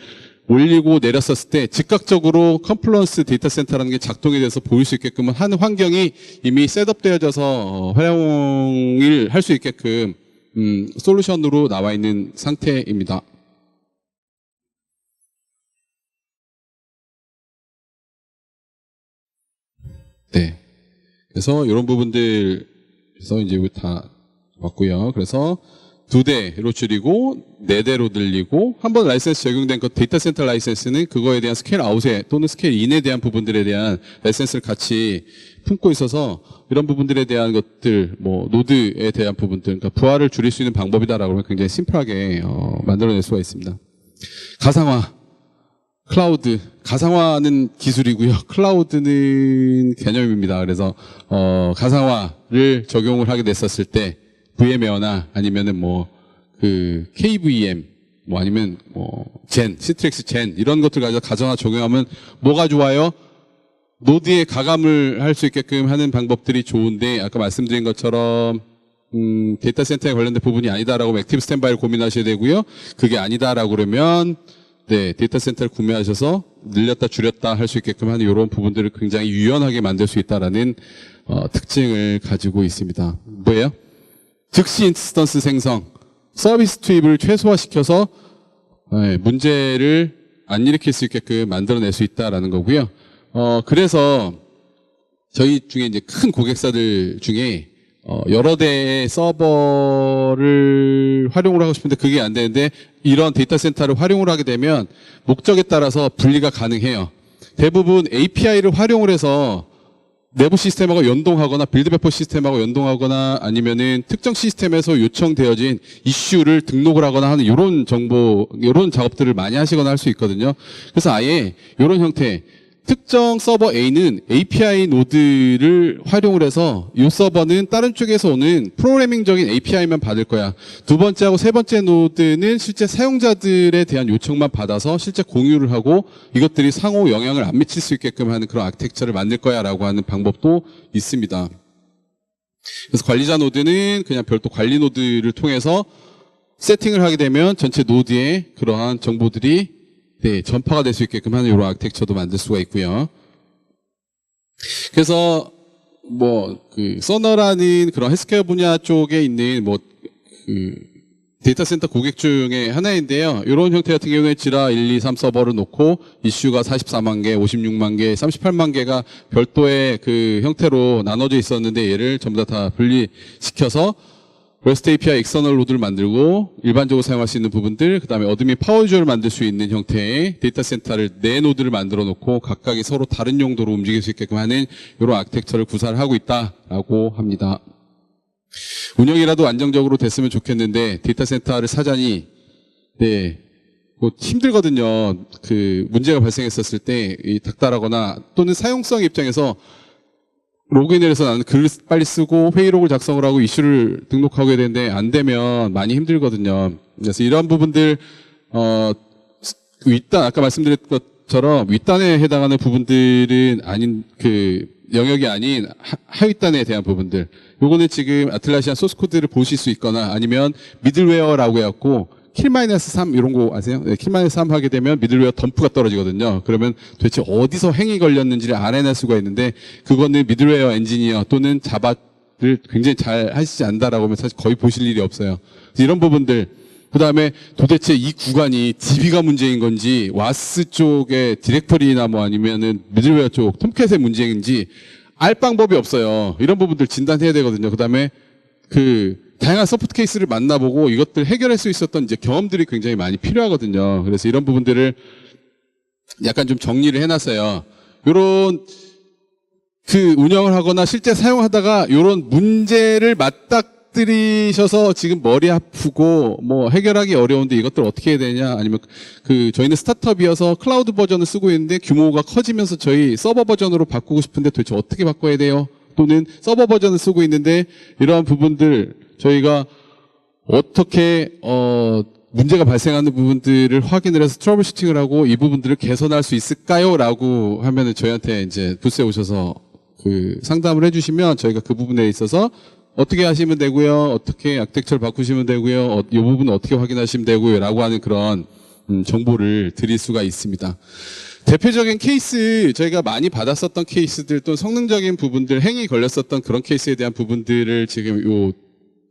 올리고 내렸었을 때 즉각적으로 컴플런스 데이터 센터라는 게 작동이 돼서 보일 수 있게끔 하는 환경이 이미 셋업되어져서 활용을 할 수 있게끔 솔루션으로 나와 있는 상태입니다. 네. 그래서 이런 부분들에서 이제 다 왔고요. 그래서 2대로 줄이고 4대로 늘리고 한번 라이센스 적용된 그 데이터 센터 라이센스는 그거에 대한 스케일 아웃에 또는 스케일 인에 대한 부분들에 대한 라이센스를 같이 품고 있어서 이런 부분들에 대한 것들, 노드에 대한 부분들, 그러니까 부하를 줄일 수 있는 방법이다라고 하면 굉장히 심플하게 만들어낼 수가 있습니다. 가상화, 클라우드, 가상화는 기술이고요. 클라우드는 개념입니다. 그래서 가상화를 적용을 하게 됐었을 때 VM웨어나 아니면은 KVM, 아니면 시트렉스 젠 이런 것들 가지고 가상화 적용하면 뭐가 좋아요? 노드에 가감을 할 수 있게끔 하는 방법들이 좋은데 아까 말씀드린 것처럼 데이터 센터에 관련된 부분이 아니다라고 액티브 스탠바이를 고민하셔야 되고요. 그게 아니다라고 그러면 데이터 센터를 구매하셔서 늘렸다 줄였다 할 수 있게끔 하는 이런 부분들을 굉장히 유연하게 만들 수 있다라는 특징을 가지고 있습니다. 뭐예요? 즉시 인스턴스 생성, 서비스 투입을 최소화시켜서 문제를 안 일으킬 수 있게끔 만들어낼 수 있다라는 거고요. 그래서 저희 중에 이제 큰 고객사들 중에 여러 대의 서버를 활용을 하고 싶은데 그게 안 되는데 이런 데이터 센터를 활용을 하게 되면 목적에 따라서 분리가 가능해요. 대부분 API를 활용을 해서 내부 시스템하고 연동하거나 빌드 배포 시스템하고 연동하거나 아니면은 특정 시스템에서 요청되어진 이슈를 등록을 하거나 하는 이런 이런 작업들을 많이 하시거나 할 수 있거든요. 그래서 아예 이런 형태, 특정 서버 A는 API 노드를 활용을 해서 이 서버는 다른 쪽에서 오는 프로그래밍적인 API만 받을 거야. 두 번째하고 세 번째 노드는 실제 사용자들에 대한 요청만 받아서 실제 공유를 하고 이것들이 상호 영향을 안 미칠 수 있게끔 하는 그런 아키텍처를 만들 거야 라고 하는 방법도 있습니다. 그래서 관리자 노드는 그냥 별도 관리 노드를 통해서 세팅을 하게 되면 전체 노드에 그러한 정보들이 전파가 될 수 있게끔 하는 이런 아키텍처도 만들 수가 있고요. 그래서 서너라는 그런 헬스케어 분야 쪽에 있는 데이터 센터 고객 중에 하나인데요. 이런 형태 같은 경우에 지라 1, 2, 3 서버를 놓고 이슈가 44만 개, 56만 개, 38만 개가 별도의 그 형태로 나눠져 있었는데 얘를 전부 다 분리시켜서 REST API 익스터널 노드를 만들고 일반적으로 사용할 수 있는 부분들, 그 다음에 어드민 파워 유저를 만들 수 있는 형태의 데이터 센터를 4노드를 만들어 놓고 각각이 서로 다른 용도로 움직일 수 있게끔 하는 이런 아키텍처를 구사를 하고 있다라고 합니다. 운영이라도 안정적으로 됐으면 좋겠는데 데이터 센터를 사자니 힘들거든요. 그 문제가 발생했었을 때 닥달하거나 또는 사용성 입장에서 로그인을 해서 나는 글을 빨리 쓰고 회의록을 작성을 하고 이슈를 등록하게 되는데 안 되면 많이 힘들거든요. 그래서 이런 부분들 윗단 아까 말씀드렸던 것처럼 윗단에 해당하는 부분들은 아닌 그 영역이 아닌 하윗단에 대한 부분들. 요거는 지금 아틀라시안 소스 코드를 보실 수 있거나 아니면 미들웨어라고 해갖고 킬-3 이런 거 아세요? 네, 킬-3 하게 되면 미들웨어 덤프가 떨어지거든요. 그러면 도대체 어디서 행위 걸렸는지를 알아낼 수가 있는데 그거는 미들웨어 엔지니어 또는 자바를 굉장히 잘 하시지 않다라고 하면 사실 거의 보실 일이 없어요. 이런 부분들 그 다음에 도대체 이 구간이 DB가 문제인 건지 와스 쪽의 디렉터리나 뭐 아니면은 미들웨어 쪽 톰캣의 문제인지 알 방법이 없어요. 이런 부분들 진단해야 되거든요. 그 다음에 다양한 서포트 케이스를 만나보고 이것들 해결할 수 있었던 이제 경험들이 굉장히 많이 필요하거든요. 그래서 이런 부분들을 약간 좀 정리를 해놨어요. 요런 운영을 하거나 실제 사용하다가 요런 문제를 맞닥뜨리셔서 지금 머리 아프고 뭐 해결하기 어려운데 이것들 어떻게 해야 되냐 아니면 저희는 스타트업이어서 클라우드 버전을 쓰고 있는데 규모가 커지면서 저희 서버 버전으로 바꾸고 싶은데 도대체 어떻게 바꿔야 돼요? 또는 서버 버전을 쓰고 있는데 이러한 부분들 저희가 어떻게 문제가 발생하는 부분들을 확인을 해서 트러블 슈팅을 하고 이 부분들을 개선할 수 있을까요? 라고 하면은 저희한테 이제 부스에 오셔서 상담을 해주시면 저희가 그 부분에 있어서 어떻게 하시면 되고요. 어떻게 아키텍처를 바꾸시면 되고요. 이 부분은 어떻게 확인하시면 되고요. 라고 하는 그런 정보를 드릴 수가 있습니다. 대표적인 케이스 저희가 많이 받았었던 케이스들 또 성능적인 부분들 행위 걸렸었던 그런 케이스에 대한 부분들을 지금 요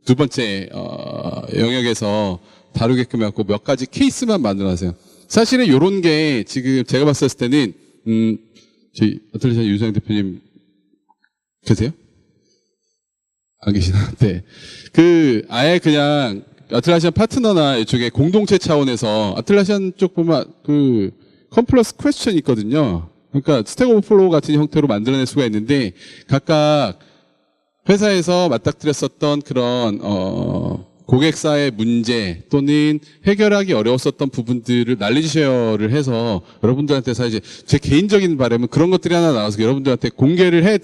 두 번째 영역에서 다루게끔 해갖고 몇 가지 케이스만 만들어놨어요. 사실은 요런 게 지금 제가 봤을 때는 저희 아틀라시안 유수영 대표님 계세요? 안 계시나? 네. 아예 그냥 아틀라시안 파트너나 이쪽에 공동체 차원에서 아틀라시안 쪽 보면 컴플러스 퀘스천이 있거든요. 그러니까 스택 오버플로우 같은 형태로 만들어낼 수가 있는데 각각 회사에서 맞닥뜨렸었던 그런 고객사의 문제 또는 해결하기 어려웠었던 부분들을 난리지 쉐어를 해서 여러분들한테 사실 제 개인적인 바람은 그런 것들이 하나 나와서 여러분들한테 공개를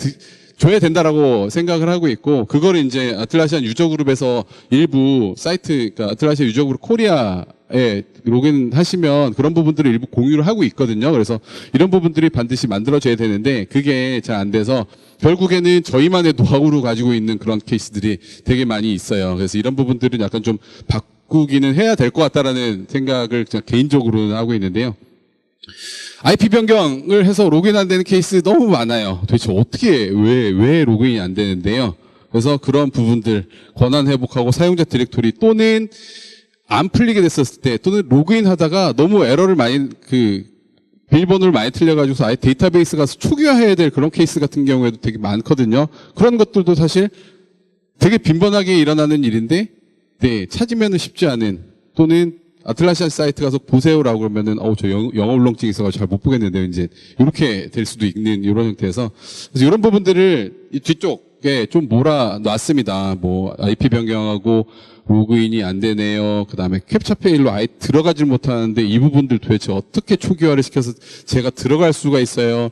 줘야 된다라고 생각을 하고 있고 그걸 이제 아틀라시안 유저그룹에서 일부 사이트 그러니까 아틀라시안 유저그룹 코리아에 로그인 하시면 그런 부분들을 일부 공유를 하고 있거든요. 그래서 이런 부분들이 반드시 만들어져야 되는데 그게 잘 안 돼서 결국에는 저희만의 노하우로 가지고 있는 그런 케이스들이 되게 많이 있어요. 그래서 이런 부분들은 약간 좀 바꾸기는 해야 될 것 같다라는 생각을 그냥 개인적으로는 하고 있는데요. IP 변경을 해서 로그인 안 되는 케이스 너무 많아요. 도대체 어떻게 왜 로그인이 안 되는데요. 그래서 그런 부분들 권한 회복하고 사용자 디렉토리 또는 안 풀리게 됐었을 때 또는 로그인 하다가 너무 에러를 많이 비밀번호를 많이 틀려가지고 아예 데이터베이스 가서 초기화해야 될 그런 케이스 같은 경우에도 되게 많거든요. 그런 것들도 사실 되게 빈번하게 일어나는 일인데 찾으면은 쉽지 않은 또는 아틀라시안 사이트 가서 보세요라고 그러면은 저 영어 울렁증이 있어가지고 잘 못 보겠는데요. 이제 이렇게 될 수도 있는 이런 형태에서 그래서 이런 부분들을 이 뒤쪽에 좀 몰아놨습니다. 뭐 IP 변경하고 로그인이 안 되네요. 그 다음에 캡처 페일로 아예 들어가질 못하는데 이 부분들 도대체 어떻게 초기화를 시켜서 제가 들어갈 수가 있어요.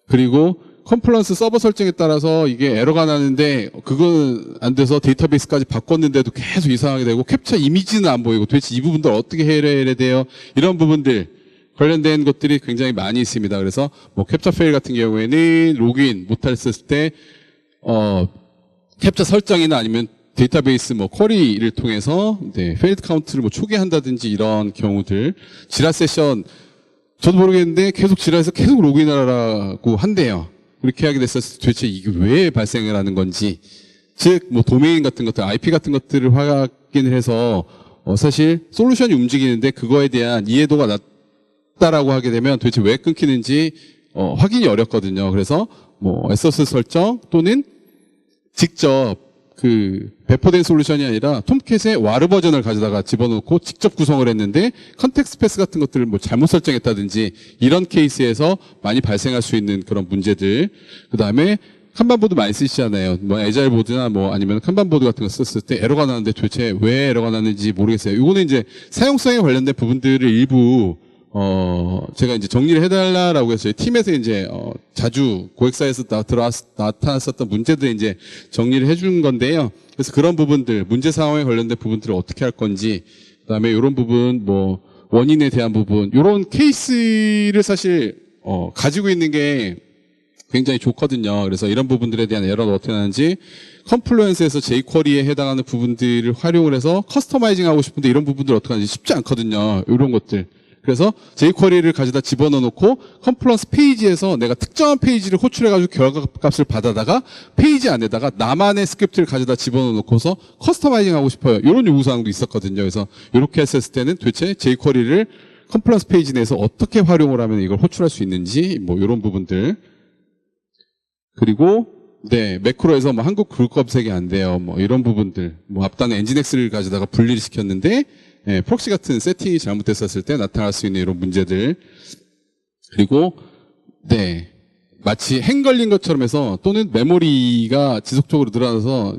그리고 컴플런스 서버 설정에 따라서 이게 에러가 나는데 그건 안 돼서 데이터베이스까지 바꿨는데도 계속 이상하게 되고 캡처 이미지는 안 보이고 도대체 이 부분들 어떻게 해결해야 돼요? 이런 부분들 관련된 것들이 굉장히 많이 있습니다. 그래서 뭐 캡처 페일 같은 경우에는 로그인 못했을 때 캡처 설정이나 아니면 데이터베이스 뭐 쿼리를 통해서 페일드 카운트를 뭐 초기화한다든지 이런 경우들 지라 세션 저도 모르겠는데 계속 지라에서 계속 로그인하라고 한대요. 그렇게 하게 됐었을 때 도대체 이게 왜 발생을 하는 건지 즉 뭐 도메인 같은 것들 IP 같은 것들을 확인을 해서 사실 솔루션이 움직이는데 그거에 대한 이해도가 낮다라고 하게 되면 도대체 왜 끊기는지 확인이 어렵거든요. 그래서 뭐 SOS 설정 또는 직접 배포된 솔루션이 아니라 톰캣의 와르 버전을 가져다가 집어넣고 직접 구성을 했는데 컨텍스트 패스 같은 것들을 뭐 잘못 설정했다든지 이런 케이스에서 많이 발생할 수 있는 그런 문제들. 그 다음에 칸반보드 많이 쓰시잖아요. 뭐 에자일 보드나 뭐 아니면 칸반보드 같은 거 썼을 때 에러가 나는데 도대체 왜 에러가 나는지 모르겠어요. 이거는 이제 사용성에 관련된 부분들을 일부 제가 이제 정리를 해달라고 해서 저희 팀에서 이제, 자주 고객사에서 나타났었던 문제들 이제 정리를 해준 건데요. 그래서 그런 부분들, 문제 상황에 관련된 부분들을 어떻게 할 건지, 그 다음에 이런 부분, 뭐, 원인에 대한 부분, 이런 케이스를 사실, 가지고 있는 게 굉장히 좋거든요. 그래서 이런 부분들에 대한 에러는 어떻게 나는지, 컴플루언스에서 jQuery에 해당하는 부분들을 활용을 해서 커스터마이징 하고 싶은데 이런 부분들 어떻게 하는지 쉽지 않거든요. 이런 것들. 그래서 jQuery를 가져다 집어넣어 놓고 컴플루언스 페이지에서 내가 특정한 페이지를 호출해가지고 결과값을 받아다가 페이지 안에다가 나만의 스크립트를 가져다 집어넣어 놓고서 커스터마이징 하고 싶어요. 이런 요구사항도 있었거든요. 그래서 이렇게 했을 때는 도대체 jQuery를 컴플루언스 페이지 내에서 어떻게 활용을 하면 이걸 호출할 수 있는지 뭐 이런 부분들. 그리고 네, 매크로에서 뭐 한국 글 검색이 안 돼요. 뭐 이런 부분들. 뭐 앞단에 엔진엑스를 가져다가 분리를 시켰는데 프록시 같은 세팅이 잘못됐었을 때 나타날 수 있는 이런 문제들. 그리고 네, 마치 행 걸린 것처럼 해서 또는 메모리가 지속적으로 늘어나서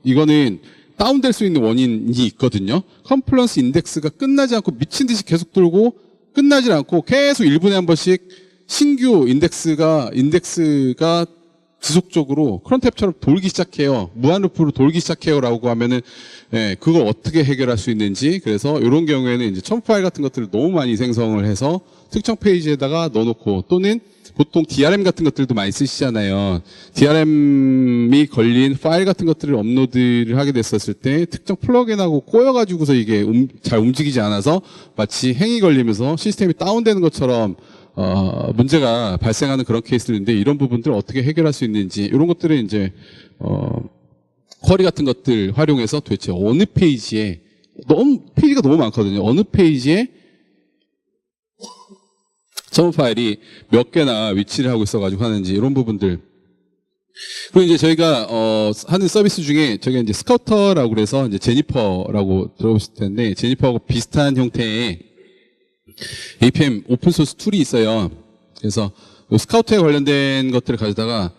이거는 다운될 수 있는 원인이 있거든요. 컴플루언스 인덱스가 끝나지 않고 미친 듯이 계속 돌고 끝나지 않고 계속 1분에 한 번씩 신규 인덱스가 지속적으로 크론탭처럼 돌기 시작해요. 무한루프로 돌기 시작해요라고 하면은 그걸 어떻게 해결할 수 있는지. 그래서 이런 경우에는 이제 첨부 파일 같은 것들을 너무 많이 생성을 해서 특정 페이지에다가 넣어놓고 또는 보통 DRM 같은 것들도 많이 쓰시잖아요. DRM이 걸린 파일 같은 것들을 업로드를 하게 됐었을 때 특정 플러그인하고 꼬여가지고서 이게 잘 움직이지 않아서 마치 행이 걸리면서 시스템이 다운되는 것처럼 문제가 발생하는 그런 케이스인데 이런 부분들을 어떻게 해결할 수 있는지 이런 것들을 이제 쿼리 같은 것들 활용해서 도대체 어느 페이지에 페이지가 너무 많거든요. 어느 페이지에 첨부 파일이 몇 개나 위치를 하고 있어가지고 하는지 이런 부분들. 그리고 이제 저희가 하는 서비스 중에 저게 이제 스카우터라고 그래서 이제 제니퍼라고 들어보실 텐데 제니퍼하고 비슷한 형태의 APM 오픈소스 툴이 있어요. 그래서 스카우트에 관련된 것들을 가져다가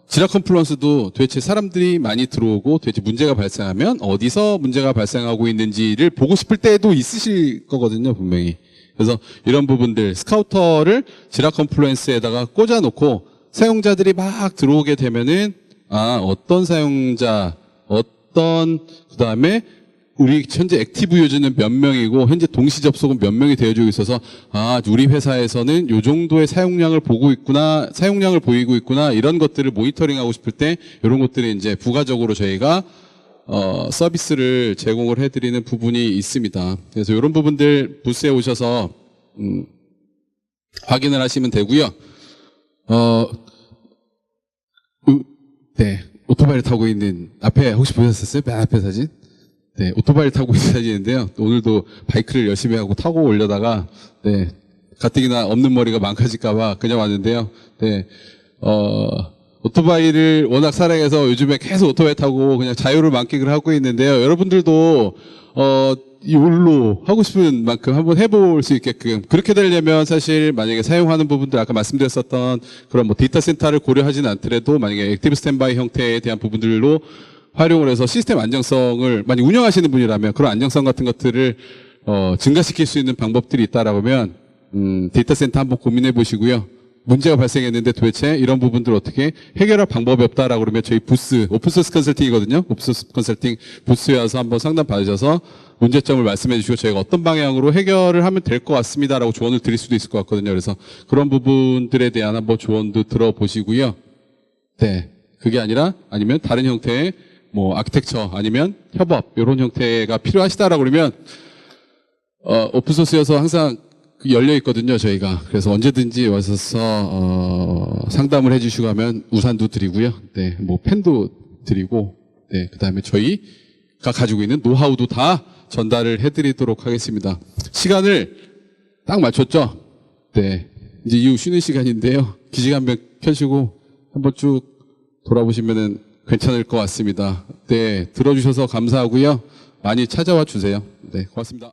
지라 컴플루언스도 도대체 사람들이 많이 들어오고 도대체 문제가 발생하면 어디서 문제가 발생하고 있는지를 보고 싶을 때도 있으실 거거든요, 분명히. 그래서 이런 부분들 스카우터를 지라 컴플루언스에다가 꽂아놓고 사용자들이 막 들어오게 되면은 어떤 사용자, 그다음에 우리 현재 액티브 유저는 몇 명이고 현재 동시 접속은 몇 명이 되어지고 있어서 우리 회사에서는 요 정도의 사용량을 보고 있구나, 사용량을 보이고 있구나 이런 것들을 모니터링하고 싶을 때 이런 것들이 이제 부가적으로 저희가 서비스를 제공을 해드리는 부분이 있습니다. 그래서 이런 부분들 부스에 오셔서 확인을 하시면 되고요. 네, 오토바이를 타고 있는 앞에 혹시 보셨었어요? 맨 앞에 사진? 네, 오토바이를 타고 있는 사진인데요. 오늘도 바이크를 열심히 하고 타고 오려다가 네, 가뜩이나 없는 머리가 망가질까봐 그냥 왔는데요. 네, 오토바이를 워낙 사랑해서 요즘에 계속 오토바이 타고 그냥 자유를 만끽을 하고 있는데요. 여러분들도 이걸로 하고 싶은 만큼 한번 해볼 수 있게끔 그렇게 되려면 사실 만약에 사용하는 부분들 아까 말씀드렸었던 그런 뭐 데이터 센터를 고려하지는 않더라도 만약에 액티브 스탠바이 형태에 대한 부분들로 활용을 해서 시스템 안정성을 많이 운영하시는 분이라면 그런 안정성 같은 것들을 증가시킬 수 있는 방법들이 있다라고 하면 데이터 센터 한번 고민해 보시고요. 문제가 발생했는데 도대체 이런 부분들을 어떻게 해결할 방법이 없다라고 그러면 저희 부스, 오픈소스 컨설팅이거든요. 오픈소스 컨설팅 부스에 와서 한번 상담 받으셔서 문제점을 말씀해 주시고 저희가 어떤 방향으로 해결을 하면 될 것 같습니다라고 조언을 드릴 수도 있을 것 같거든요. 그래서 그런 부분들에 대한 한번 조언도 들어보시고요. 네. 그게 아니면 다른 형태의 뭐 아키텍처 아니면 협업 이런 형태가 필요하시다라고 그러면 오픈소스여서 항상 열려 있거든요, 저희가. 그래서 언제든지 와서 상담을 해주시고 하면 우산도 드리고요. 네, 뭐 펜도 드리고, 네, 그다음에 저희가 가지고 있는 노하우도 다 전달을 해드리도록 하겠습니다. 시간을 딱 맞췄죠? 네, 이제 이후 쉬는 시간인데요. 기지개 한번 켜시고 한번 쭉 돌아보시면은 괜찮을 것 같습니다. 네, 들어주셔서 감사하고요. 많이 찾아와 주세요. 네, 고맙습니다.